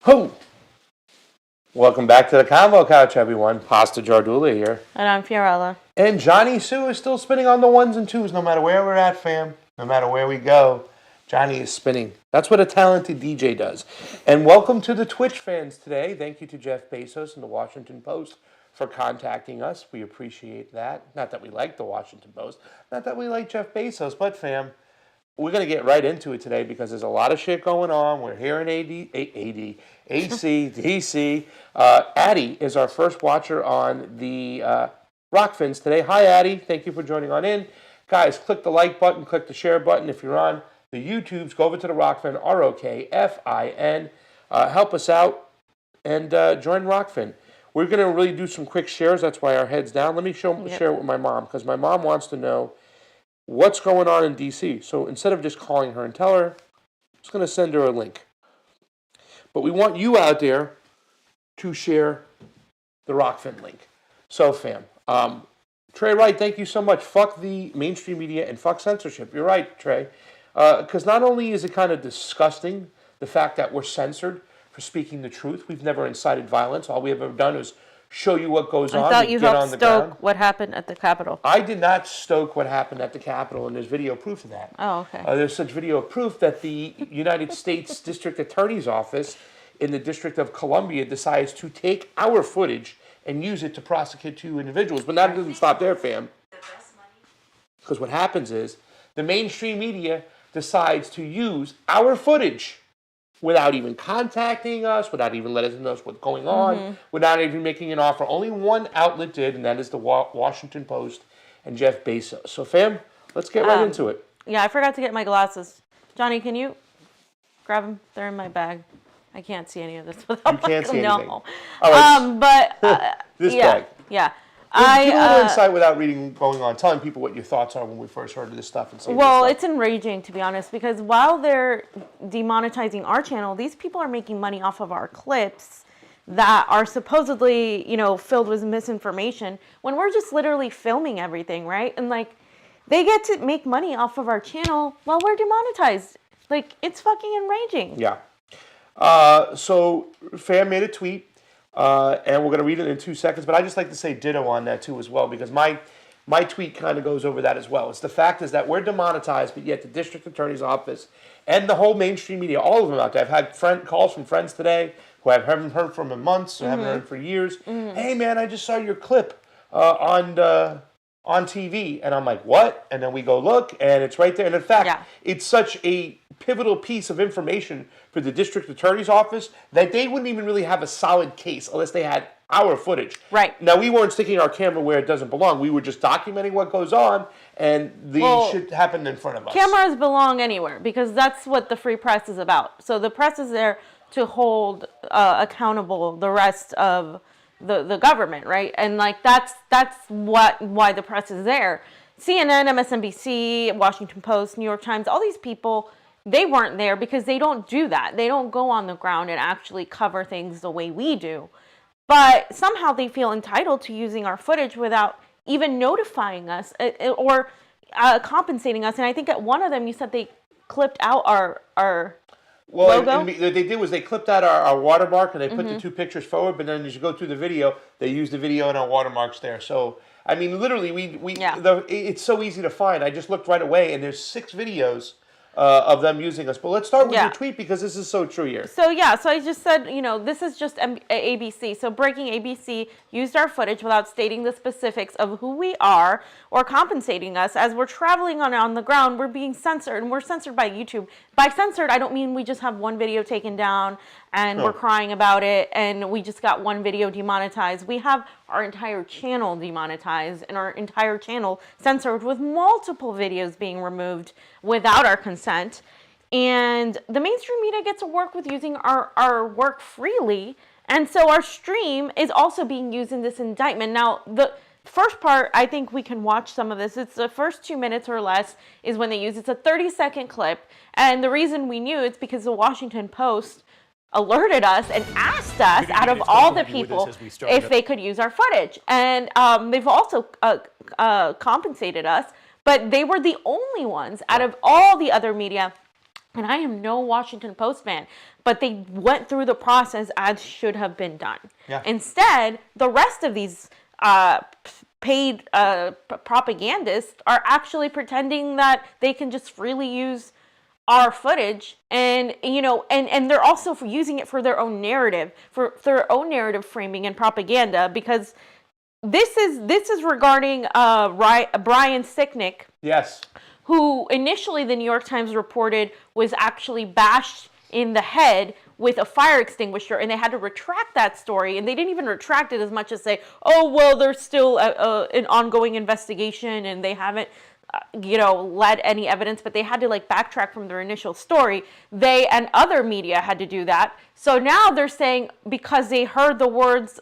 Ho! Welcome back to the Convo Couch, everyone. Pasta Jardula here. And I'm Fiorella. And Johnny Sue is still spinning on the ones and twos, no matter where we're at, fam. No matter where we go, Johnny is spinning. That's what a talented DJ does. And welcome to the Twitch fans today. Thank you to Jeff Bezos and the Washington Post for contacting us. We appreciate that. Not that we like the Washington Post. Not that we like Jeff Bezos, but fam, we're going to get right into it today because there's a lot of shit going on. We're here in AC, DC. Addie is our first watcher on the Rokfins today. Hi, Addie. Thank you for joining on in. Guys, click the like button, click the share button. If you're on the YouTubes, go over to the Rokfin, Rokfin. Help us out and join Rokfin. We're going to really do some quick shares. That's why our head's down. Let me share it with my mom because my mom wants to know what's going on in DC. So instead of just calling her and tell her, I'm just going to send her a link. But we want you out there to share the Rokfin link. So fam, Trey Wright, thank you so much. Fuck the mainstream media and fuck censorship. You're right, Trey. Because not only is it kind of disgusting, the fact that we're censored for speaking the truth. We've never incited violence. All we have ever done is show you what goes on. I thought you helped stoke what happened at the Capitol. I did not stoke what happened at the Capitol, and there's video proof of that. Oh, okay. There's such video proof that the United States District Attorney's Office in the District of Columbia decides to take our footage and use it to prosecute two individuals. But that doesn't stop there, fam. Because what happens is the mainstream media decides to use our footage without even contacting us, without even letting us know what's going on, without even making an offer. Only one outlet did, and that is the Washington Post and Jeff Bezos. So, fam, let's get right into it. Yeah, I forgot to get my glasses. Johnny, can you grab them? They're in my bag. I can't see any of this without. You can't see anything. No. All right. But this yeah, bag. Yeah. Give a little insight without going on, telling people what your thoughts are when we first heard of this stuff. And well, it's enraging, to be honest, because while they're demonetizing our channel, these people are making money off of our clips that are supposedly, filled with misinformation when we're just literally filming everything, right? And they get to make money off of our channel while we're demonetized. It's fucking enraging. Yeah. So, fam made a tweet. And we're going to read it in 2 seconds, but I just like to say ditto on that too as well, because my tweet kind of goes over that as well. It's the fact is that we're demonetized, but yet the district attorney's office and the whole mainstream media, all of them out there. I've had calls from friends today who I haven't heard from in months, or haven't heard for years. Hey man, I just saw your clip on TV, and I'm like, what? And then we go look, and it's right there. And in fact, it's such a pivotal piece of information for the district attorney's office that they wouldn't even really have a solid case unless they had our footage. Right. Now, we weren't sticking our camera where it doesn't belong. We were just documenting what goes on, and the shit happened in front of us. Cameras belong anywhere because that's what the free press is about. So the press is there to hold accountable the rest of the government, right? And that's why the press is there. CNN, MSNBC, Washington Post, New York Times, all these people, they weren't there because they don't do that. They don't go on the ground and actually cover things the way we do. But somehow they feel entitled to using our footage without even notifying us or compensating us. And I think at one of them you said they clipped out our logo? What they did was they clipped out our watermark and they put the two pictures forward, but then as you go through the video, they use the video and our watermarks there. So, I mean, literally, it's so easy to find. I just looked right away, and there's 6 videos of them using us. But let's start with your tweet because this is so true here. So I just said, this is just ABC. So Breaking ABC used our footage without stating the specifics of who we are or compensating us. As we're traveling on the ground, we're being censored, and we're censored by YouTube. By censored, I don't mean we just have one video taken down and we're crying about it and we just got one video demonetized. We have our entire channel demonetized and our entire channel censored with multiple videos being removed without our consent. And the mainstream media gets to work with using our work freely. And so our stream is also being used in this indictment. Now, the first part, I think we can watch some of this. It's the first 2 minutes or less is when they use it. It's a 30-second clip. And the reason we knew it's because the Washington Post alerted us and asked us, out of all the people, if they could use our footage. And they've also compensated us, but they were the only ones out of all the other media And I am no Washington Post fan, but they went through the process as should have been done. Yeah. Instead, the rest of these paid propagandists are actually pretending that they can just freely use our footage, and and they're also using it for their own narrative, framing and propaganda, because this is regarding Brian Sicknick. Yes. Who initially the New York Times reported was actually bashed in the head with a fire extinguisher, and they had to retract that story, and they didn't even retract it as much as say, oh, well, there's still an ongoing investigation, and they haven't, led any evidence, but they had to backtrack from their initial story. They and other media had to do that. So now they're saying, because they heard the words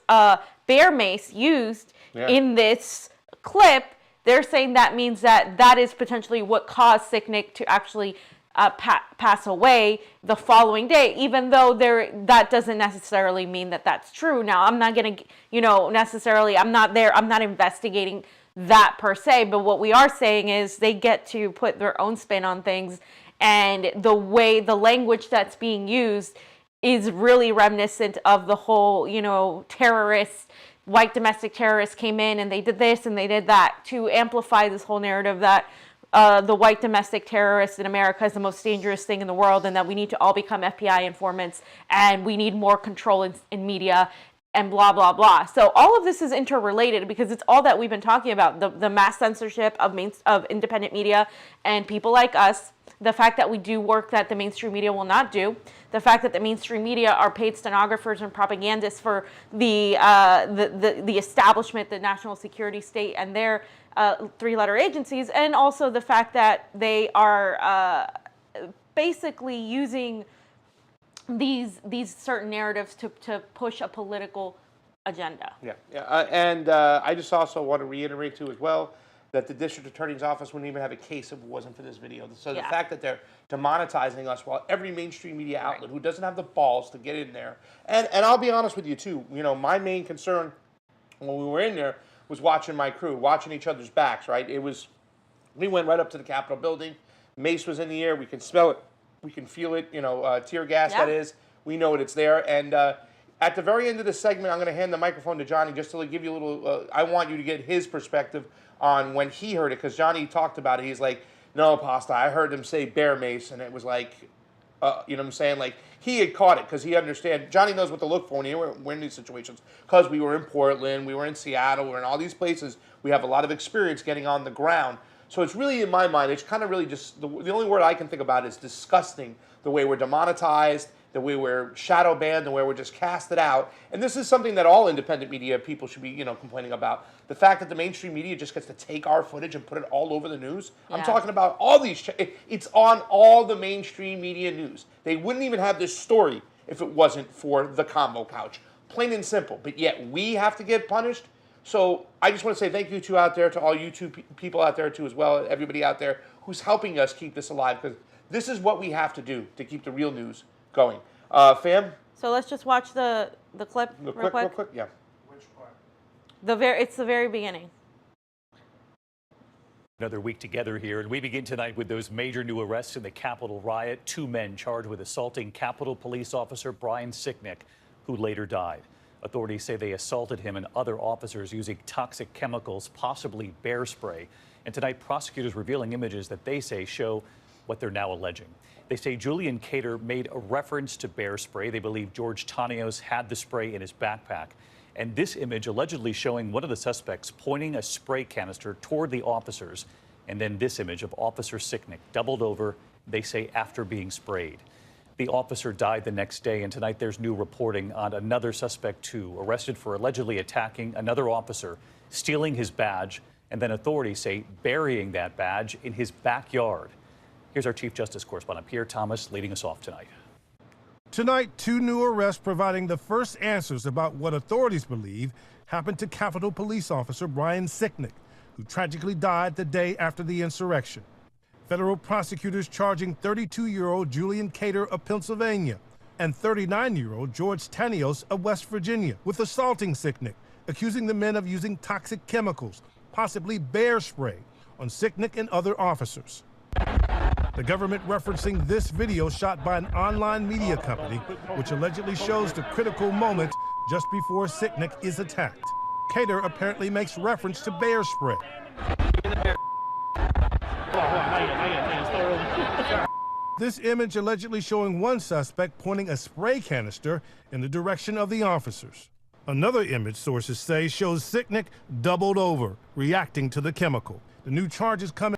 bear mace used in this clip, they're saying that means that is potentially what caused Sicknick to actually pass away the following day, even though that doesn't necessarily mean that that's true. Now, I'm not going to, necessarily, I'm not investigating that per se, but what we are saying is they get to put their own spin on things, and the language that's being used is really reminiscent of the whole, terrorists, white domestic terrorists came in and they did this and they did that, to amplify this whole narrative that the white domestic terrorist in America is the most dangerous thing in the world, and that we need to all become FBI informants, and we need more control in media, and blah, blah, blah. So all of this is interrelated, because it's all that we've been talking about, the mass censorship of independent media and people like us, the fact that we do work that the mainstream media will not do, the fact that the mainstream media are paid stenographers and propagandists for the establishment, the national security state, and their three-letter agencies, and also the fact that they are basically using these certain narratives to push a political agenda. Yeah. And I just also want to reiterate too as well that the district attorney's office wouldn't even have a case if it wasn't for this video. So the fact that they're demonetizing us, while every mainstream media outlet who doesn't have the balls to get in there, and I'll be honest with you too, my main concern when we were in there was watching my crew, watching each other's backs, right? We went right up to the Capitol building. Mace was in the air. We can smell it. We can feel it, tear gas, that is. We know it's there. And at the very end of the segment, I'm going to hand the microphone to Jonny just to give you a little, I want you to get his perspective on when he heard it, because Jonny talked about it. He's like, no, Pasta, I heard them say bear mace, and it was like, you know what I'm saying? Like, he had caught it because he understands. Jonny knows what to look for when we're in these situations, because we were in Portland, we were in Seattle, we were in all these places. We have a lot of experience getting on the ground. So it's really, in my mind, it's kind of really just, the only word I can think about is disgusting, the way we're demonetized, the way we're shadow banned, the way we're just casted out. And this is something that all independent media people should be, complaining about. The fact that the mainstream media just gets to take our footage and put it all over the news. Yeah. I'm talking about all these, it's on all the mainstream media news. They wouldn't even have this story if it wasn't for the Convo Couch. Plain and simple. But yet we have to get punished. So I just want to say thank you to out there, to all YouTube people out there too as well, everybody out there who's helping us keep this alive, because this is what we have to do to keep the real news going. Fam? So let's just watch the clip real quick. Real quick, yeah. Which part? It's the very beginning. Another week together here, and we begin tonight with those major new arrests in the Capitol Riot. 2 men charged with assaulting Capitol Police Officer Brian Sicknick, who later died. Authorities say they assaulted him and other officers using toxic chemicals, possibly bear spray. And tonight, prosecutors revealing images that they say show what they're now alleging. They say Julian Cater made a reference to bear spray. They believe George Tanios had the spray in his backpack. And this image allegedly showing one of the suspects pointing a spray canister toward the officers. And then this image of Officer Sicknick doubled over, they say, after being sprayed. The officer died the next day, and tonight there's new reporting on another suspect, too, arrested for allegedly attacking another officer, stealing his badge, and then authorities say burying that badge in his backyard. Here's our Chief Justice correspondent, Pierre Thomas, leading us off tonight. Tonight, 2 new arrests providing the first answers about what authorities believe happened to Capitol Police Officer Brian Sicknick, who tragically died the day after the insurrection. Federal prosecutors charging 32-year-old Julian Cater of Pennsylvania and 39-year-old George Tanios of West Virginia with assaulting Sicknick, accusing the men of using toxic chemicals, possibly bear spray, on Sicknick and other officers. The government referencing this video shot by an online media company, which allegedly shows the critical moment just before Sicknick is attacked. Cater apparently makes reference to bear spray. This image allegedly showing one suspect pointing a spray canister in the direction of the officers. Another image, sources say, shows Sicknick doubled over, reacting to the chemical. The new charges come.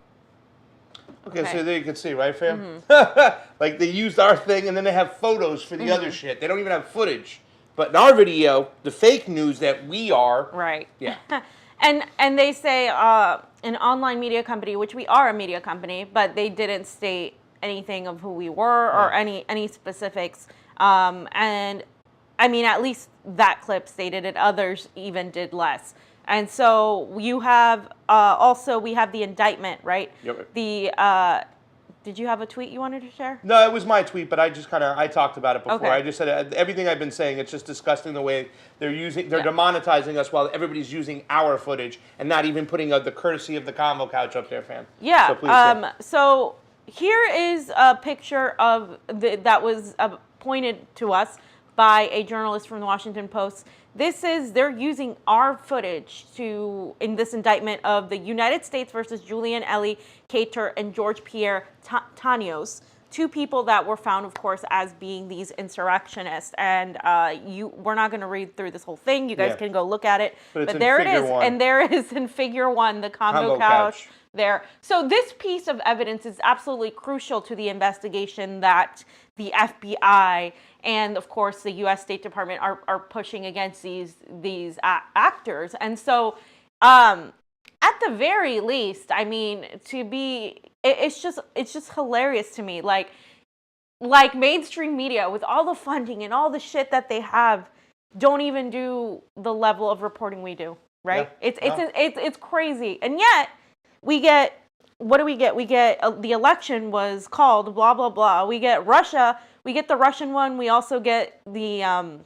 Okay, so there you can see, right, fam? Like, they used our thing, and then they have photos for the other shit. They don't even have footage. But in our video, the fake news that we are... Right. Yeah. And they say an online media company, which we are a media company, but they didn't state anything of who we were or any specifics. And, I mean, at least that clip stated it. Others even did less. And so you have also, we have the indictment, right? Yep. Did you have a tweet you wanted to share? No, it was my tweet, but I just I talked about it before. Okay. I just said everything I've been saying. It's just disgusting the way they're demonetizing us while everybody's using our footage and not even putting the courtesy of the Convo Couch up there, fam. Yeah. So please, so here is a picture of that was pointed to us by a journalist from the Washington Post. They're using our footage in this indictment of the United States versus Julian Ellie Cater and George Pierre Tanios, two people that were found, of course, as being these insurrectionists. And we're not going to read through this whole thing. You guys can go look at it. But there it is. And there is in figure 1, the Convo Couch. There. So this piece of evidence is absolutely crucial to the investigation that the FBI and, of course, the U.S. State Department are pushing against these actors. And so, at the very least, I mean, it's just hilarious to me. Like mainstream media with all the funding and all the shit that they have don't even do the level of reporting we do. Right? Yeah. It's crazy, and yet. What do we get? We get the election was called, blah, blah, blah. We get Russia. We get the Russian one. We also get the... yeah,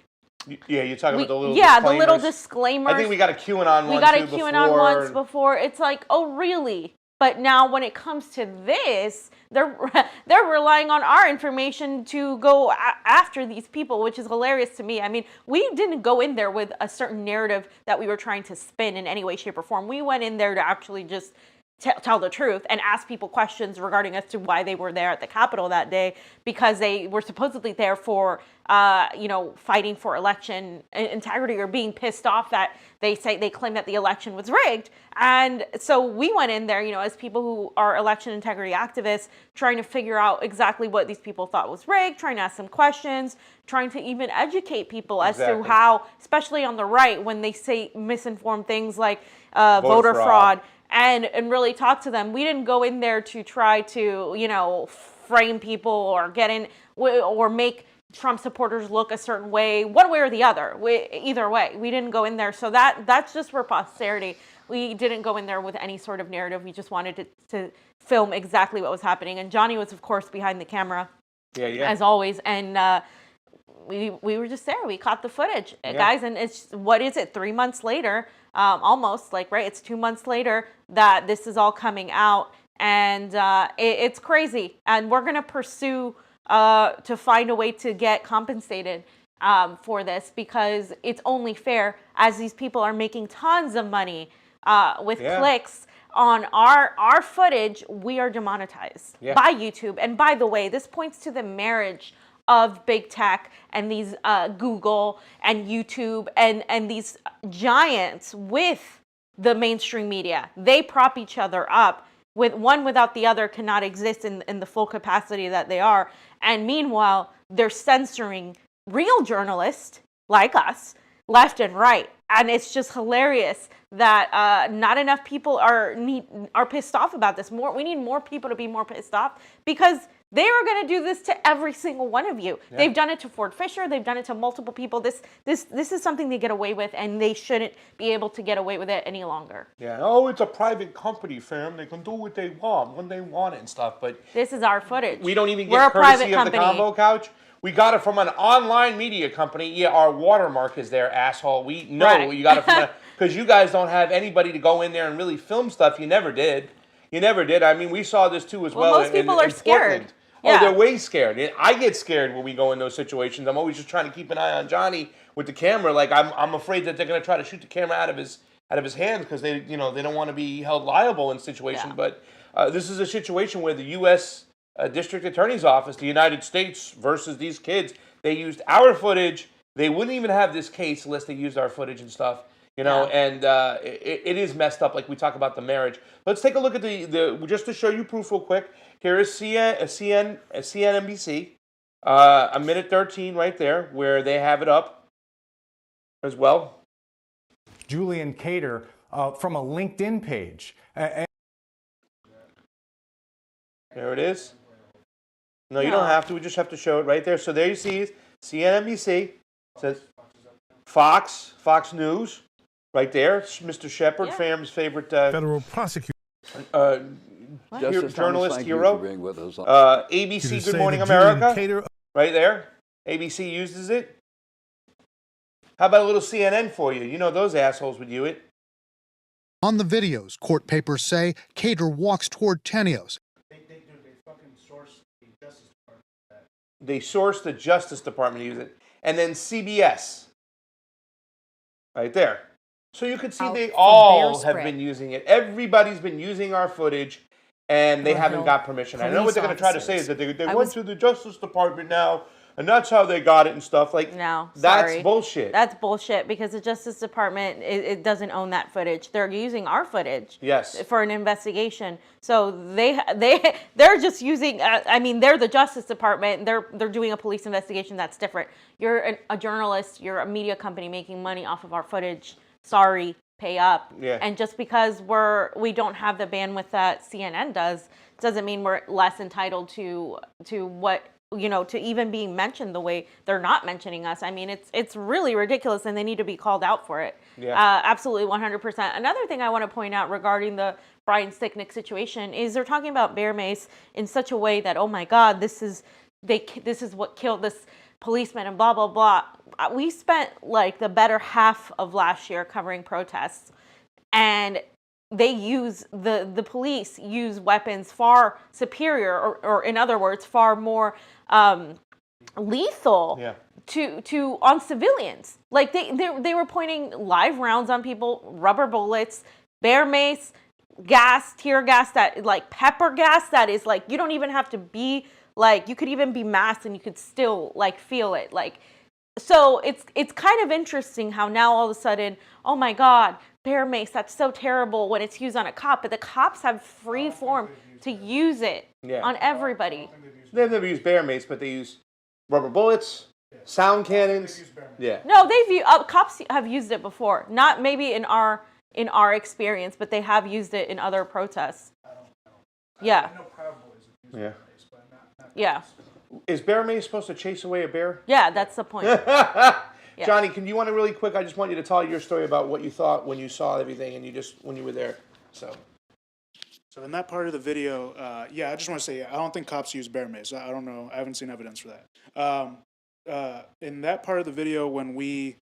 you're talking about the little disclaimers. the little disclaimers. I think we got a QAnon one, We got a QAnon once before. It's like, oh, really? But now when it comes to this, they're relying on our information to go after these people, which is hilarious to me. I mean, we didn't go in there with a certain narrative that we were trying to spin in any way, shape, or form. We went in there to actually just tell the truth and ask people questions regarding as to why they were there at the Capitol that day, because they were supposedly there for, fighting for election integrity or being pissed off that they claim that the election was rigged. And so we went in there, as people who are election integrity activists, trying to figure out exactly what these people thought was rigged, trying to ask them questions, trying to even educate people as to how, especially on the right, when they say misinformed things like voter fraud. And really talk to them. We didn't go in there to try to, frame people or get in or make Trump supporters look a certain way, one way or the other. Either way, we didn't go in there. So that's just for posterity. We didn't go in there with any sort of narrative. We just wanted to film exactly what was happening. And Jonny was, of course, behind the camera, as always. And we were just there. We caught the footage, guys. And it's, what is it, 3 months later? Almost, right? It's 2 months later that this is all coming out, and it's crazy. And we're gonna pursue to find a way to get compensated for this, because it's only fair, as these people are making tons of money with clicks on our footage. We are demonetized by YouTube. And by the way, this points to the marriage of big tech and these Google and YouTube and these giants with the mainstream media. They prop each other up. With one without the other cannot exist in the full capacity that they are. And meanwhile, they're censoring real journalists like us left and right. And it's just hilarious that not enough people are pissed off about this. We need more people to be more pissed off, because they are going to do this to every single one of you. Yeah. They've done it to Ford Fisher. They've done it to multiple people. This is something they get away with, and they shouldn't be able to get away with it any longer. Yeah. Oh, it's a private company, fam. They can do what they want when they want it and stuff. But this is our footage. We don't even get courtesy of the Convo Couch. We got it from an online media company. Yeah, our watermark is there, asshole. We know you got it from because you guys don't have anybody to go in there and really film stuff. You never did. You never did. I mean, we saw this too as well. Well, most people are scared. Portland. Yeah. Oh, they're way scared. And I get scared when we go in those situations. I'm always just trying to keep an eye on Johnny with the camera. Like I'm afraid that they're going to try to shoot the camera out of his hands because they don't want to be held liable in situations. Yeah. But this is a situation where the U.S. District Attorney's Office, the United States versus these kids, they used our footage. They wouldn't even have this case unless they used our footage and stuff. And it is messed up. Like we talk about the marriage. Let's take a look at the just to show you proof real quick. Here is CNBC, a minute 13 right there, where they have it up as well. Julian Cater from a LinkedIn page. There it is. No, you don't have to. We just have to show it right there. So there you see CNBC. It says Fox News. Right there, Mr. Shepard, Fam's favorite Federal prosecutor. Journalist hero. ABC Good Morning that America. Cater Right there. ABC uses it. How about a little CNN for you? You know those assholes would use it. On the videos, court papers say Cater walks toward Tenios. They source the Justice Department to use it. And then CBS. Right there. So you can see they all have been using it. Everybody's been using our footage, and they haven't got permission. I know what they're going to try to say is that they went to the Justice Department now, and that's how they got it and stuff. Like, No, that's sorry. bullshit. That's bullshit because the Justice Department, it doesn't own that footage. They're using our footage for an investigation. So they're just using. I mean, they're the Justice Department. They're doing a police investigation. That's different. You're a journalist. You're a media company making money off of our footage. Sorry, pay up. Yeah. And just because we don't have the bandwidth that CNN doesn't mean we're less entitled to what. To even being mentioned the way they're not mentioning us. I mean, it's really ridiculous, and they need to be called out for it. Yeah. Absolutely, 100%. Another thing I want to point out regarding the Brian Sicknick situation is they're talking about bear mace in such a way that, oh my God, this is what killed this policeman and blah, blah, blah. We spent like the better half of last year covering protests, and they the police use weapons far superior, or in other words, far more lethal to on civilians. Like they were pointing live rounds on people, rubber bullets, bear mace, gas, tear gas, that like pepper gas that is like you don't even have to be like, you could even be masked and you could still like feel it. Like, so it's kind of interesting how now all of a sudden, oh my God, bear mace, that's so terrible when it's used on a cop, but the cops have free form to use it on everybody. They've never used bear mace, but they use rubber bullets, sound cannons. Yeah. No, cops have used it before. Not maybe in our experience, but they have used it in other protests. Yeah. Yeah. Yeah. Is bear mace supposed to chase away a bear? Yeah, that's the point. Johnny, can you want to really quick? I just want you to tell your story about what you thought when you saw everything and when you were there. So in that part of the video, I just want to say, I don't think cops use bear mace. I don't know. I haven't seen evidence for that. In that part of the video, when we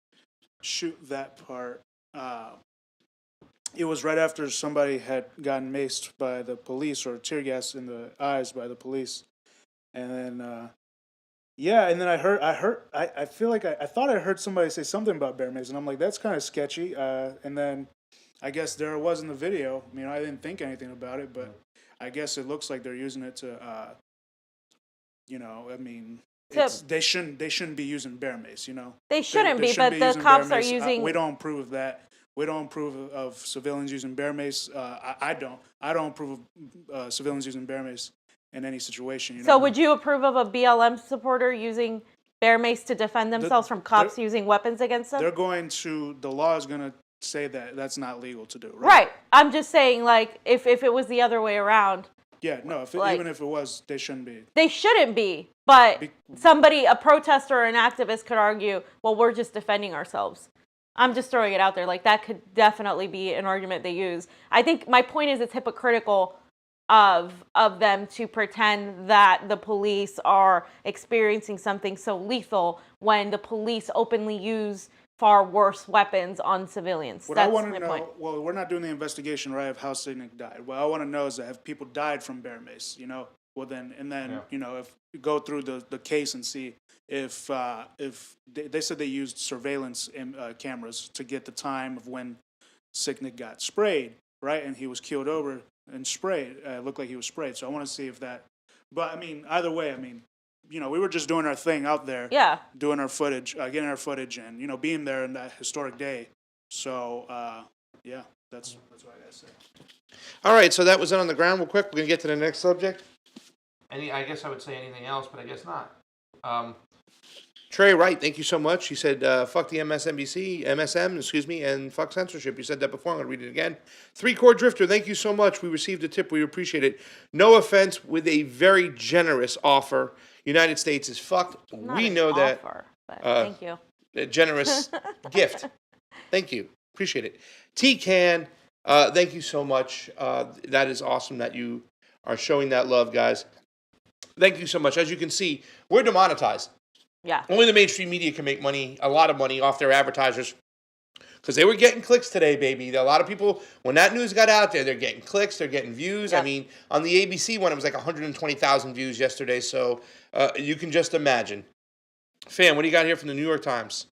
shoot that part, it was right after somebody had gotten maced by the police or tear gas in the eyes by the police. And then, and then I feel like I thought I heard somebody say something about bear mace, and I'm like, that's kind of sketchy. And then I guess there it was in the video. I mean, I didn't think anything about it, but I guess it looks like they're using it to, I mean, they shouldn't be using bear mace, They shouldn't be, but the cops are using. We don't approve of that. We don't approve of civilians using bear mace. I don't approve of civilians using bear mace in any situation. So would you approve of a BLM supporter using bear mace to defend themselves from cops using weapons against them? The law is going to say that that's not legal to do, right? Right. I'm just saying, like, if it was the other way around. Yeah, no, even if it was, they shouldn't be. They shouldn't be, but a protester or an activist could argue, well, we're just defending ourselves. I'm just throwing it out there. Like, that could definitely be an argument they use. I think my point is it's hypocritical of them to pretend that the police are experiencing something so lethal when the police openly use far worse weapons on civilians. What I That's want my to know, point. well, we're not doing the investigation, right, of how Signic died. What I want to know is that have people died from bear mace, you know? Well, then, and then, you know, if you go through the case and see if they said they used surveillance cameras to get the time of when Signic got sprayed, right? And he was keeled over and sprayed. It looked like he was sprayed. So I want to see if that, but I mean, either way, I mean, you know, we were just doing our thing out there, Yeah. doing our footage, getting our footage, and you know, being there in that historic day. So, yeah, that's what I gotta say. All right, so that was it on the ground. Real quick, we're gonna get to the next subject. I guess I would say anything else, but I guess not. Trey Wright, thank you so much. He said, fuck the MSM, excuse me, and fuck censorship. You said that before. I'm going to read it again. 3-Core Drifter, thank you so much. We received a tip. We appreciate it. No offense, with a very generous offer. United States is fucked. Not We an know that. offer, but thank you. A generous gift. Thank you. Appreciate it. T-Can, thank you so much. That is awesome that you are showing that love, guys. Thank you so much. As you can see, we're demonetized. Yeah. Only the mainstream media can make money, a lot of money off their advertisers. Because they were getting clicks today, baby. A lot of people, when that news got out there, they're getting clicks, they're getting views. Yep. I mean, on the ABC one, it was like 120,000 views yesterday. So you can just imagine. Fam, what do you got here from the New York Times?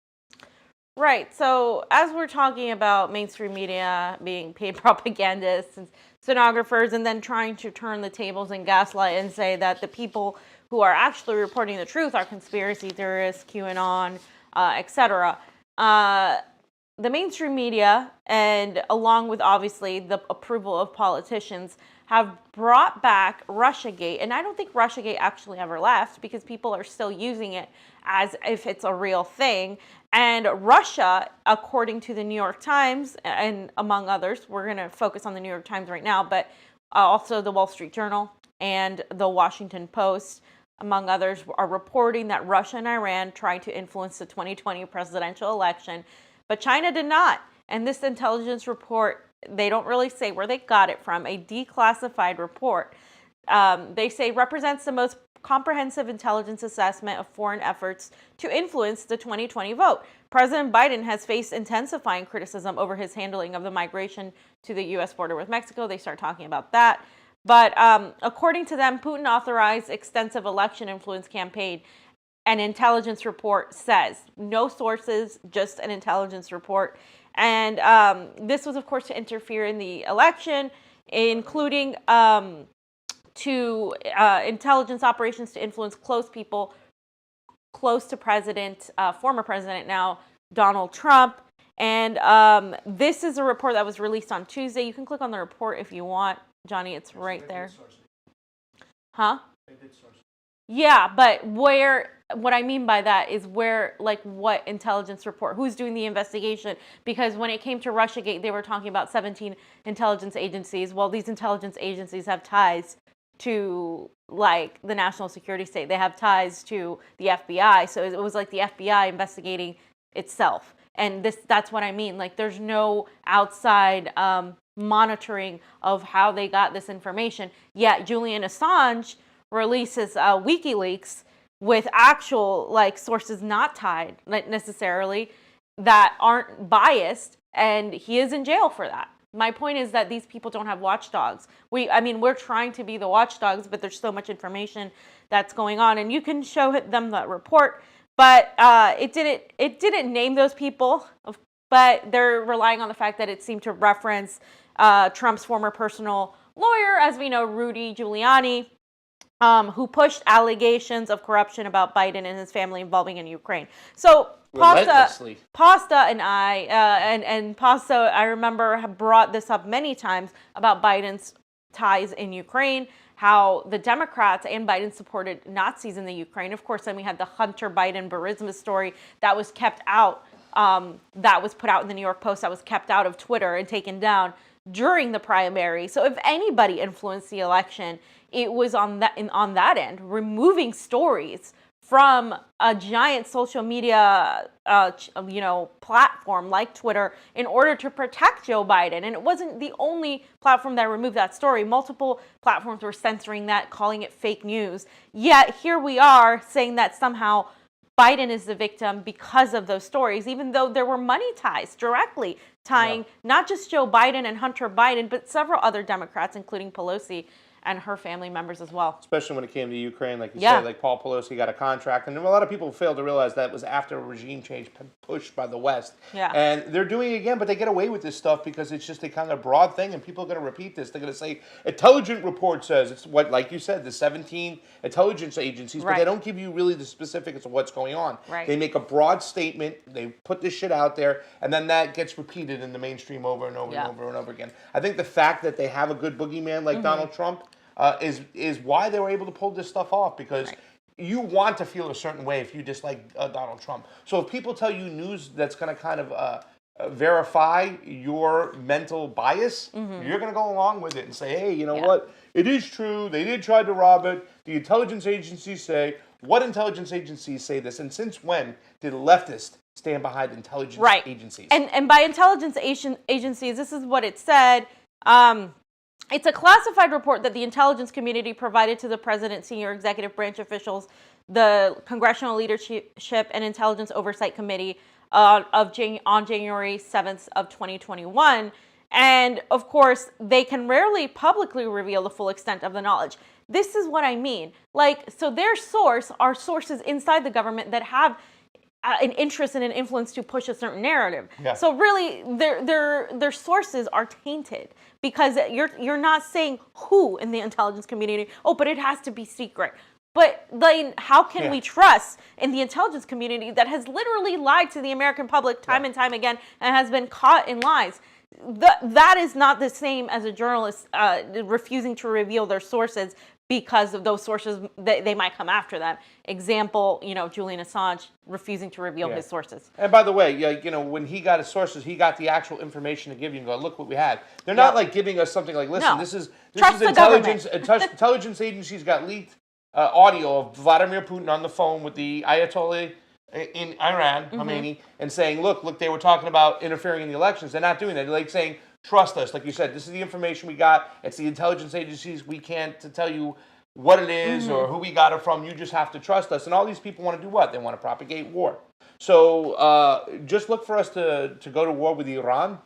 Right. So as we're talking about mainstream media being paid propagandists and stenographers and then trying to turn the tables and gaslight and say that the people who are actually reporting the truth are conspiracy theorists, QAnon, etc. The mainstream media, and along with obviously the approval of politicians, have brought back Russiagate. And I don't think Russiagate actually ever left because people are still using it as if it's a real thing. And Russia, according to the New York Times, and among others, we're going to focus on the New York Times right now, but also the Wall Street Journal and the Washington Post, among others, are reporting that Russia and Iran tried to influence the 2020 presidential election, but China did not. And this intelligence report, they don't really say where they got it from, a declassified report. They say represents the most comprehensive intelligence assessment of foreign efforts to influence the 2020 vote. President Biden has faced intensifying criticism over his handling of the migration to the U.S. border with Mexico. They start talking about that. But according to them, Putin authorized extensive election influence campaign. An intelligence report says. No sources, just an intelligence report. And this was, of course, to interfere in the election, including to intelligence operations to influence close people, close to former president now, Donald Trump. And this is a report that was released on Tuesday. You can click on the report if you want, Johnny. It's right there. Huh? Yeah, but what I mean by that is what intelligence report, who's doing the investigation? Because when it came to Russiagate, they were talking about 17 intelligence agencies. Well, these intelligence agencies have ties to like the national security state. They have ties to the FBI. So it was like the FBI investigating itself. And that's what I mean. Like there's no outside monitoring of how they got this information. Yet Julian Assange releases WikiLeaks with actual like sources not tied necessarily, that aren't biased, and he is in jail for that. My point is that these people don't have watchdogs. We're trying to be the watchdogs, but there's so much information that's going on, and you can show them the report, but it didn't name those people, but they're relying on the fact that it seemed to reference Trump's former personal lawyer, as we know, Rudy Giuliani, who pushed allegations of corruption about Biden and his family involving in Ukraine. So Pasta and I remember have brought this up many times about Biden's ties in Ukraine, how the Democrats and Biden supported Nazis in the Ukraine. Of course, then we had the Hunter Biden Burisma story that was kept out, that was put out in the New York Post, that was kept out of Twitter and taken down during the primary. So if anybody influenced the election, it was on that end, removing stories from a giant social media, platform like Twitter in order to protect Joe Biden. And it wasn't the only platform that removed that story. Multiple platforms were censoring that, calling it fake news. Yet here we are saying that somehow Biden is the victim because of those stories, even though there were money ties directly tying not just Joe Biden and Hunter Biden, but several other Democrats, including Pelosi and her family members as well. Especially when it came to Ukraine, like you said, like Paul Pelosi got a contract. And a lot of people fail to realize that was after a regime change pushed by the West. Yeah. And they're doing it again, but they get away with this stuff because it's just a kind of broad thing, and people are going to repeat this. They're going to say, intelligence report says, it's what, like you said, the 17 intelligence agencies, but they don't give you really the specifics of what's going on. Right. They make a broad statement, they put this shit out there, and then that gets repeated in the mainstream over and over and over and over again. I think the fact that they have a good boogeyman like Donald Trump is why they were able to pull this stuff off, because you want to feel a certain way if you dislike Donald Trump. So if people tell you news that's going to kind of verify your mental bias, you're going to go along with it and say, hey, you know what? It is true. They did try to rob it. The intelligence agencies say. What intelligence agencies say this? And since when did leftists stand behind intelligence agencies? And by intelligence agencies, this is what it said. It's a classified report that the intelligence community provided to the president, senior executive branch officials, the Congressional Leadership and Intelligence Oversight Committee on January 7th of 2021. And of course, they can rarely publicly reveal the full extent of the knowledge. This is what I mean. Like, so their source are sources inside the government that have an interest and an influence to push a certain narrative. So really, their sources are tainted because you're not saying who in the intelligence community. Oh, but it has to be secret. But then how can we trust in the intelligence community that has literally lied to the American public time and time again and has been caught in lies? That is not the same as a journalist refusing to reveal their sources because of those sources, they might come after them. Example, Julian Assange refusing to reveal his sources. And by the way, when he got his sources, he got the actual information to give you and go, look what we have. They're not like giving us something like, listen, this is intelligence. Intelligence agencies got leaked audio of Vladimir Putin on the phone with the Ayatollah in Iran, Khomeini, and saying, look, they were talking about interfering in the elections. They're not doing that. They're like saying, trust us. Like you said, this is the information we got. It's the intelligence agencies. We can't tell you what it is or who we got it from. You just have to trust us. And all these people want to do what? They want to propagate war. So just look for us to go to war with Iran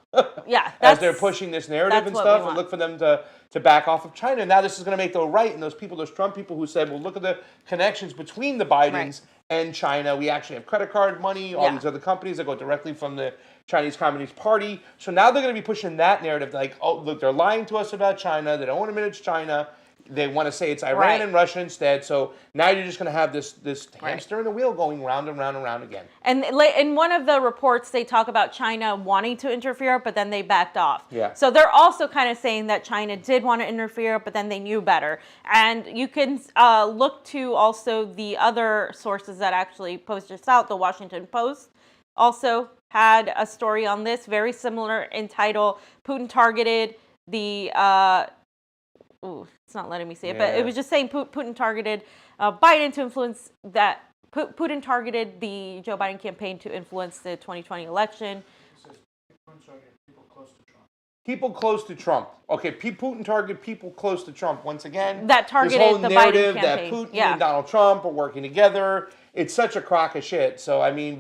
as they're pushing this narrative and stuff, and look for them to back off of China. Now this is going to make the right and those Trump people who said, well, look at the connections between the Bidens and China. We actually have credit card money, all these other companies that go directly from the Chinese Communist Party. So now they're going to be pushing that narrative like, oh, look, they're lying to us about China. They don't want to admit it's China. They want to say it's Iran and Russia instead. So now you're just going to have this hamster in the wheel going round and round and round again. And in one of the reports, they talk about China wanting to interfere, but then they backed off. So they're also kind of saying that China did want to interfere, but then they knew better. And you can look to also the other sources that actually posted this out. The Washington Post also had a story on this, very similar, entitled "Putin Targeted the." It's not letting me see it, but it was just saying Putin targeted Biden to influence that. Putin targeted the Joe Biden campaign to influence the 2020 election. It says Putin targeted people close to Trump. People close to Trump. Okay, Putin targeted people close to Trump. Once again, that targeted this whole the narrative Biden that campaign. Putin and Donald Trump are working together. It's such a crock of shit. So I mean,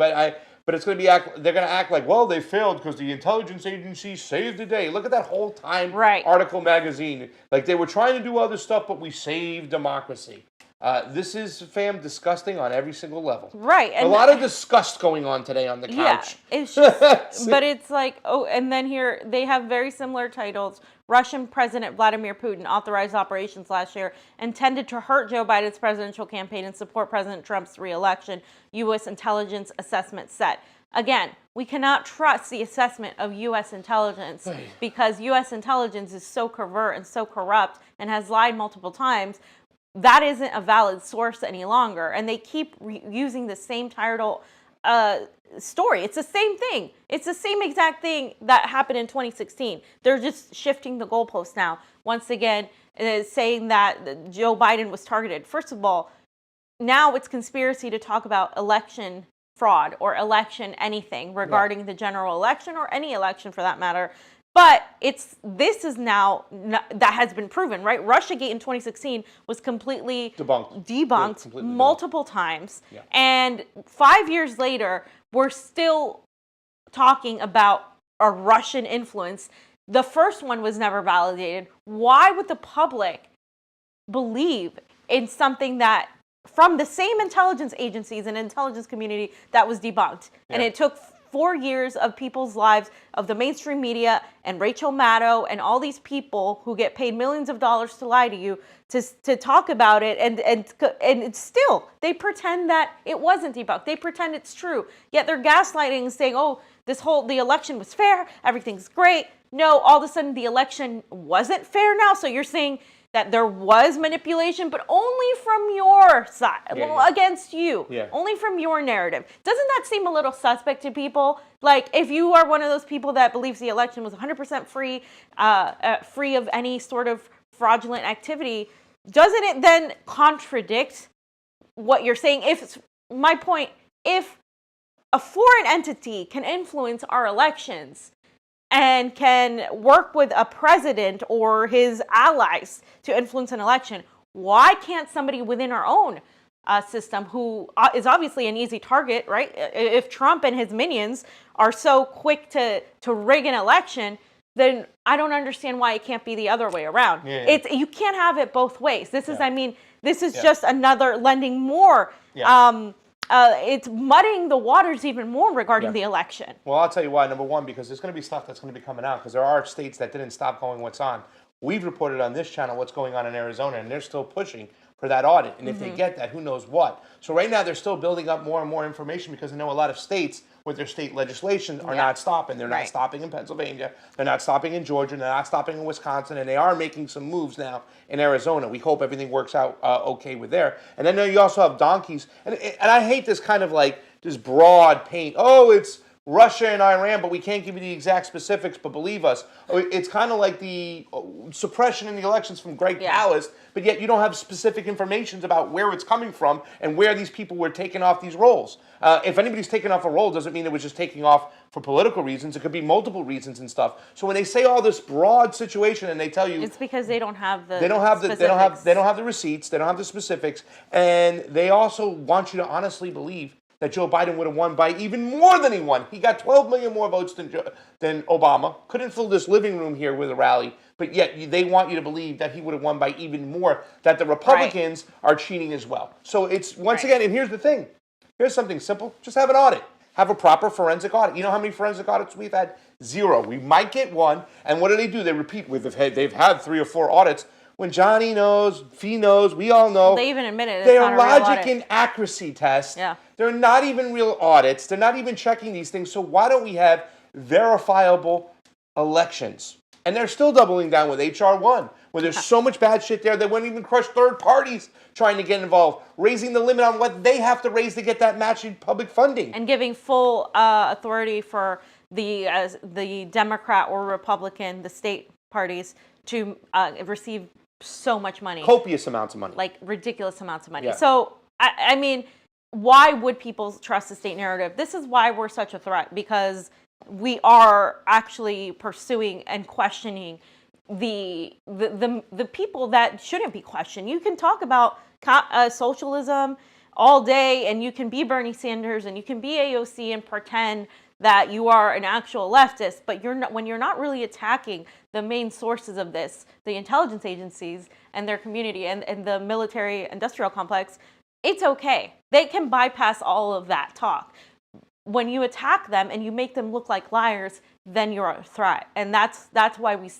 but it's going to be they're going to act like, well, they failed because the intelligence agency saved the day. Look at that whole Time article magazine. Like they were trying to do other stuff, but we saved democracy. This is, disgusting on every single level. And a lot of disgust going on today on the couch. It's just, but it's like, and then here they have very similar titles. Russian President Vladimir Putin authorized operations last year intended to hurt Joe Biden's presidential campaign and support President Trump's re-election, U.S. intelligence assessment set. Again, we cannot trust the assessment of U.S. intelligence because U.S. intelligence is so covert and so corrupt and has lied multiple times. That isn't a valid source any longer. And they keep using the same title story. It's the same thing. It's the same exact thing that happened in 2016. They're just shifting the goalposts now. Once again, saying that Joe Biden was targeted. First of all, now it's conspiracy to talk about election fraud or election anything regarding the general election or any election for that matter. But this is now that has been proven, right? Russiagate in 2016 was completely debunked Yeah, completely multiple times, Yeah. and 5 years later, we're still talking about a Russian influence. The first one was never validated. Why would the public believe in something that from the same intelligence agencies and intelligence community that was debunked? And it took 4 years of people's lives, of the mainstream media and Rachel Maddow and all these people who get paid millions of dollars to lie to you to talk about it, and it's still, they pretend that it wasn't debunked. They pretend it's true. Yet they're gaslighting and saying, oh, the election was fair, everything's great. No, all of a sudden the election wasn't fair now. So you're saying that there was manipulation, but only from your side, against you, only from your narrative. Doesn't that seem a little suspect to people? Like, if you are one of those people that believes the election was 100% free, free of any sort of fraudulent activity, doesn't it then contradict what you're saying? My point, if a foreign entity can influence our elections, and can work with a president or his allies to influence an election, why can't somebody within our own system, who is obviously an easy target, right? If Trump and his minions are so quick to rig an election, then I don't understand why it can't be the other way around. You can't have it both ways. This is, this is just another lending more. It's muddying the waters even more regarding the election. Well, I'll tell you why. Number one, because there's going to be stuff that's going to be coming out, because there are states that didn't stop going what's on. We've reported on this channel what's going on in Arizona, and they're still pushing for that audit. And if they get that, who knows what. So right now they're still building up more and more information, because I know a lot of states with their state legislation are not stopping. They're not stopping in Pennsylvania. They're not stopping in Georgia. They're not stopping in Wisconsin. And they are making some moves now in Arizona. We hope everything works out okay with there. And then you also have donkeys. And I hate this kind of like this broad paint. Oh, it's Russia and Iran, but we can't give you the exact specifics, but believe us. It's kind of like the suppression in the elections from Greg Palast, but yet you don't have specific information about where it's coming from and where these people were taking off these rolls. If anybody's taking off a roll, doesn't mean it was just taking off for political reasons. It could be multiple reasons and stuff. So when they say all this broad situation and they tell you, it's because they don't have the they don't have the receipts, they don't have the specifics, and they also want you to honestly believe that Joe Biden would have won by even more than he won. He got 12 million more votes than Obama. Couldn't fill this living room here with a rally, but yet they want you to believe that he would have won by even more, that the Republicans are cheating as well. So it's, once again, and here's the thing. Here's something simple. Just have an audit. Have a proper forensic audit. You know how many forensic audits we've had? 0. We might get one. And what do? They repeat. They've had 3 or 4 audits. When Johnny knows, Fee knows, we all know. They even admitted they're logic and accuracy tests. They're not even real audits. They're not even checking these things. So why don't we have verifiable elections? And they're still doubling down with H.R. 1, where there's so much bad shit there, they wouldn't even crush third parties trying to get involved, raising the limit on what they have to raise to get that matching public funding. And giving full authority for the Democrat or Republican, the state parties, to receive so much money. Copious amounts of money. Like ridiculous amounts of money. So, I mean, why would people trust the state narrative? This is why we're such a threat, because we are actually pursuing and questioning the people that shouldn't be questioned. You can talk about socialism all day, and you can be Bernie Sanders, and you can be AOC and pretend that you are an actual leftist, but when you're not really attacking the main sources of this, the intelligence agencies and their community and the military industrial complex, it's okay. They can bypass all of that talk. When you attack them and you make them look like liars, then you're a threat. And that's why we've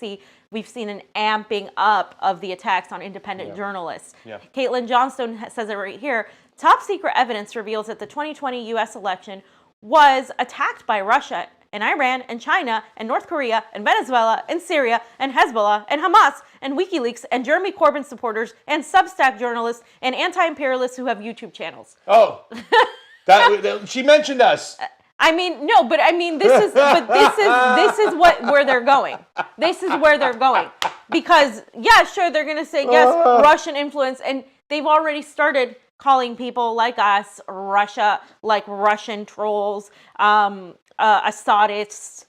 seen an amping up of the attacks on independent journalists. Caitlin Johnstone says it right here. Top secret evidence reveals that the 2020 U.S. election was attacked by Russia and Iran and China and North Korea and Venezuela and Syria and Hezbollah and Hamas and WikiLeaks and Jeremy Corbyn supporters and Substack journalists and anti-imperialists who have YouTube channels. Oh, she mentioned us. I mean, no, but I mean, this is where they're going. This is where they're going. Because, yeah, sure, they're going to say, yes, Russian influence, and they've already started calling people like us Russia, like Russian trolls, Assadists,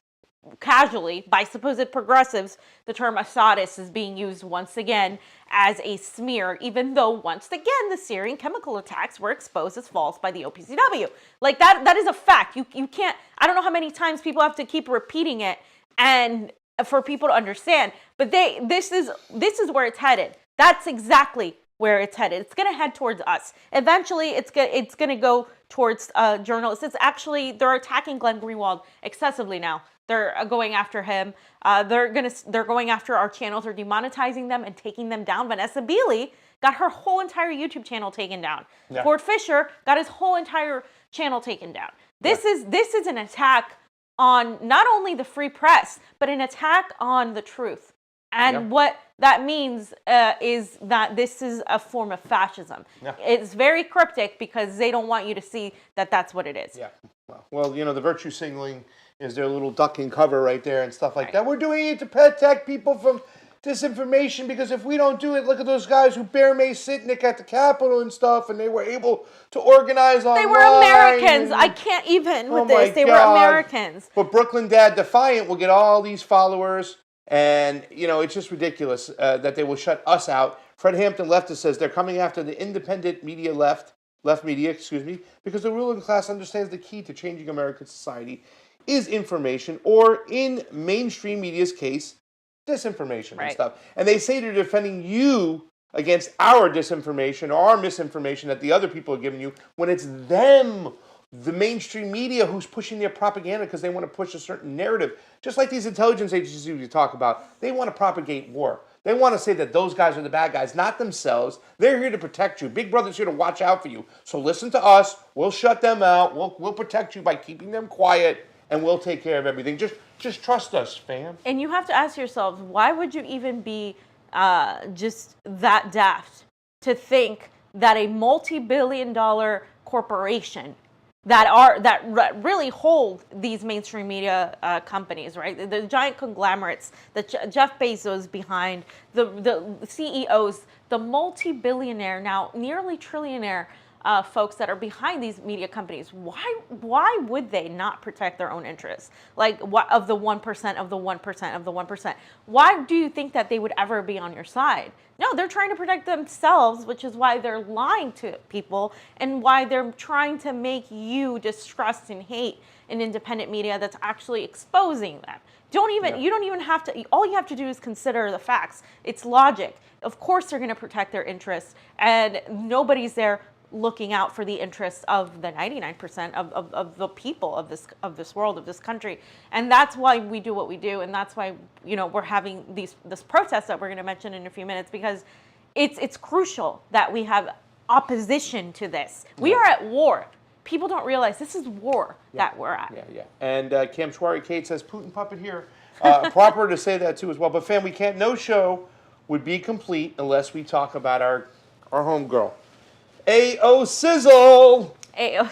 casually by supposed progressives, the term Assadist is being used once again as a smear, even though once again the Syrian chemical attacks were exposed as false by the OPCW. Like that is a fact. You can't, I don't know how many times people have to keep repeating it and for people to understand, but this is where it's headed. That's exactly where it's headed. It's going to head towards us. Eventually, it's going to go towards journalists. It's actually, they're attacking Glenn Greenwald excessively now. They're going after him. They're going after our channels. They're demonetizing them and taking them down. Vanessa Beeley got her whole entire YouTube channel taken down. Yeah. Ford Fisher got his whole entire channel taken down. This is an attack on not only the free press, but an attack on the truth. And what that means is that this is a form of fascism. Yeah. It's very cryptic because they don't want you to see that that's what it is. Yeah. Well, you know, the virtue signaling is their little duck and cover right there and stuff like that. We're doing it to protect people from disinformation because if we don't do it, look at those guys who bear Mace Sitnik at the Capitol and stuff, and they were able to organize online. They were Americans. I can't even with this. They were Americans. But Brooklyn Dad Defiant will get all these followers. And, you know, it's just ridiculous that they will shut us out. Fred Hampton Leftist says they're coming after the independent media left media, because the ruling class understands the key to changing American society is information, or in mainstream media's case, disinformation and stuff. And they say they're defending you against our disinformation or our misinformation that the other people are giving you when it's them, the mainstream media, who's pushing their propaganda because they want to push a certain narrative. Just like these intelligence agencies you talk about, they want to propagate war. They want to say that those guys are the bad guys, not themselves. They're here to protect you. Big Brother's here to watch out for you. So listen to us. We'll shut them out. We'll protect you by keeping them quiet, and we'll take care of everything. Just trust us, fam. And you have to ask yourselves, why would you even be just that daft to think that a multi-billion-dollar corporation that really hold these mainstream media companies, right? The giant conglomerates, Jeff Bezos behind, the CEOs, the multi-billionaire, now nearly trillionaire folks that are behind these media companies. Why would they not protect their own interests? Like, what of the 1% of the 1% of the 1%? Why do you think that they would ever be on your side? No, they're trying to protect themselves, which is why they're lying to people and why they're trying to make you distrust and hate an independent media that's actually exposing them. You don't even have to, all you have to do is consider the facts. It's logic. Of course they're going to protect their interests, and nobody's there looking out for the interests of the 99% of the people of this world, of this country. And that's why we do what we do, and that's why, you know, we're having this protest that we're going to mention in a few minutes, because it's crucial that we have opposition to this. We are at war. People don't realize this is war that we're at. Yeah. And Cam Schwari Kate says, Putin puppet here. Proper to say that too as well. But fam, no show would be complete unless we talk about our homegirl. A.O. Sizzle! A.O.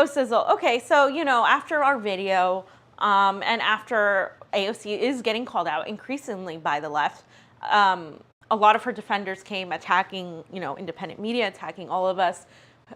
Sizzle. Okay, so, you know, after our video, and after AOC is getting called out increasingly by the left, a lot of her defenders came attacking, you know, independent media, attacking all of us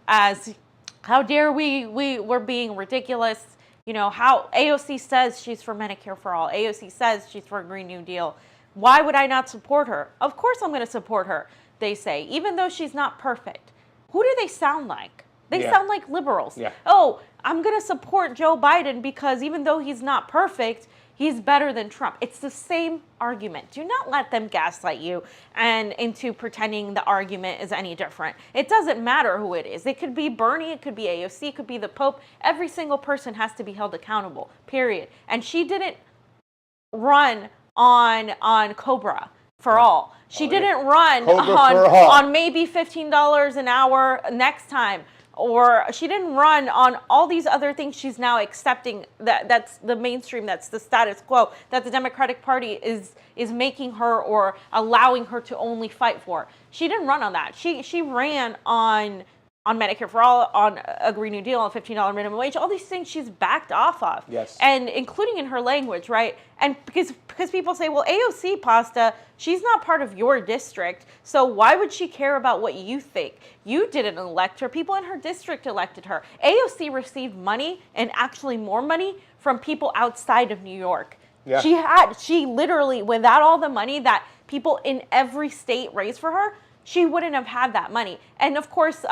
as, how dare we're being ridiculous. You know, how AOC says she's for Medicare for all. AOC says she's for a Green New Deal. Why would I not support her? Of course I'm going to support her, they say, even though she's not perfect. Who do they sound like? They sound like liberals. Yeah. Oh, I'm going to support Joe Biden because even though he's not perfect, he's better than Trump. It's the same argument. Do not let them gaslight you and into pretending the argument is any different. It doesn't matter who it is. It could be Bernie, it could be AOC, it could be the Pope. Every single person has to be held accountable, period. And she didn't run on Cobra for all. She didn't run on maybe $15 an hour next time. Or she didn't run on all these other things she's now accepting that's the mainstream, that's the status quo, that the Democratic Party is making her or allowing her to only fight for. She didn't run on that. She ran on on Medicare for All, on a Green New Deal, on $15 minimum wage, all these things she's backed off of. Yes. And including in her language, right? And because people say, well, AOC Pasta, she's not part of your district, so why would she care about what you think? You didn't elect her. People in her district elected her. AOC received money, and actually more money, from people outside of New York. Yeah. She literally, without all the money that people in every state raised for her, she wouldn't have had that money. And of course,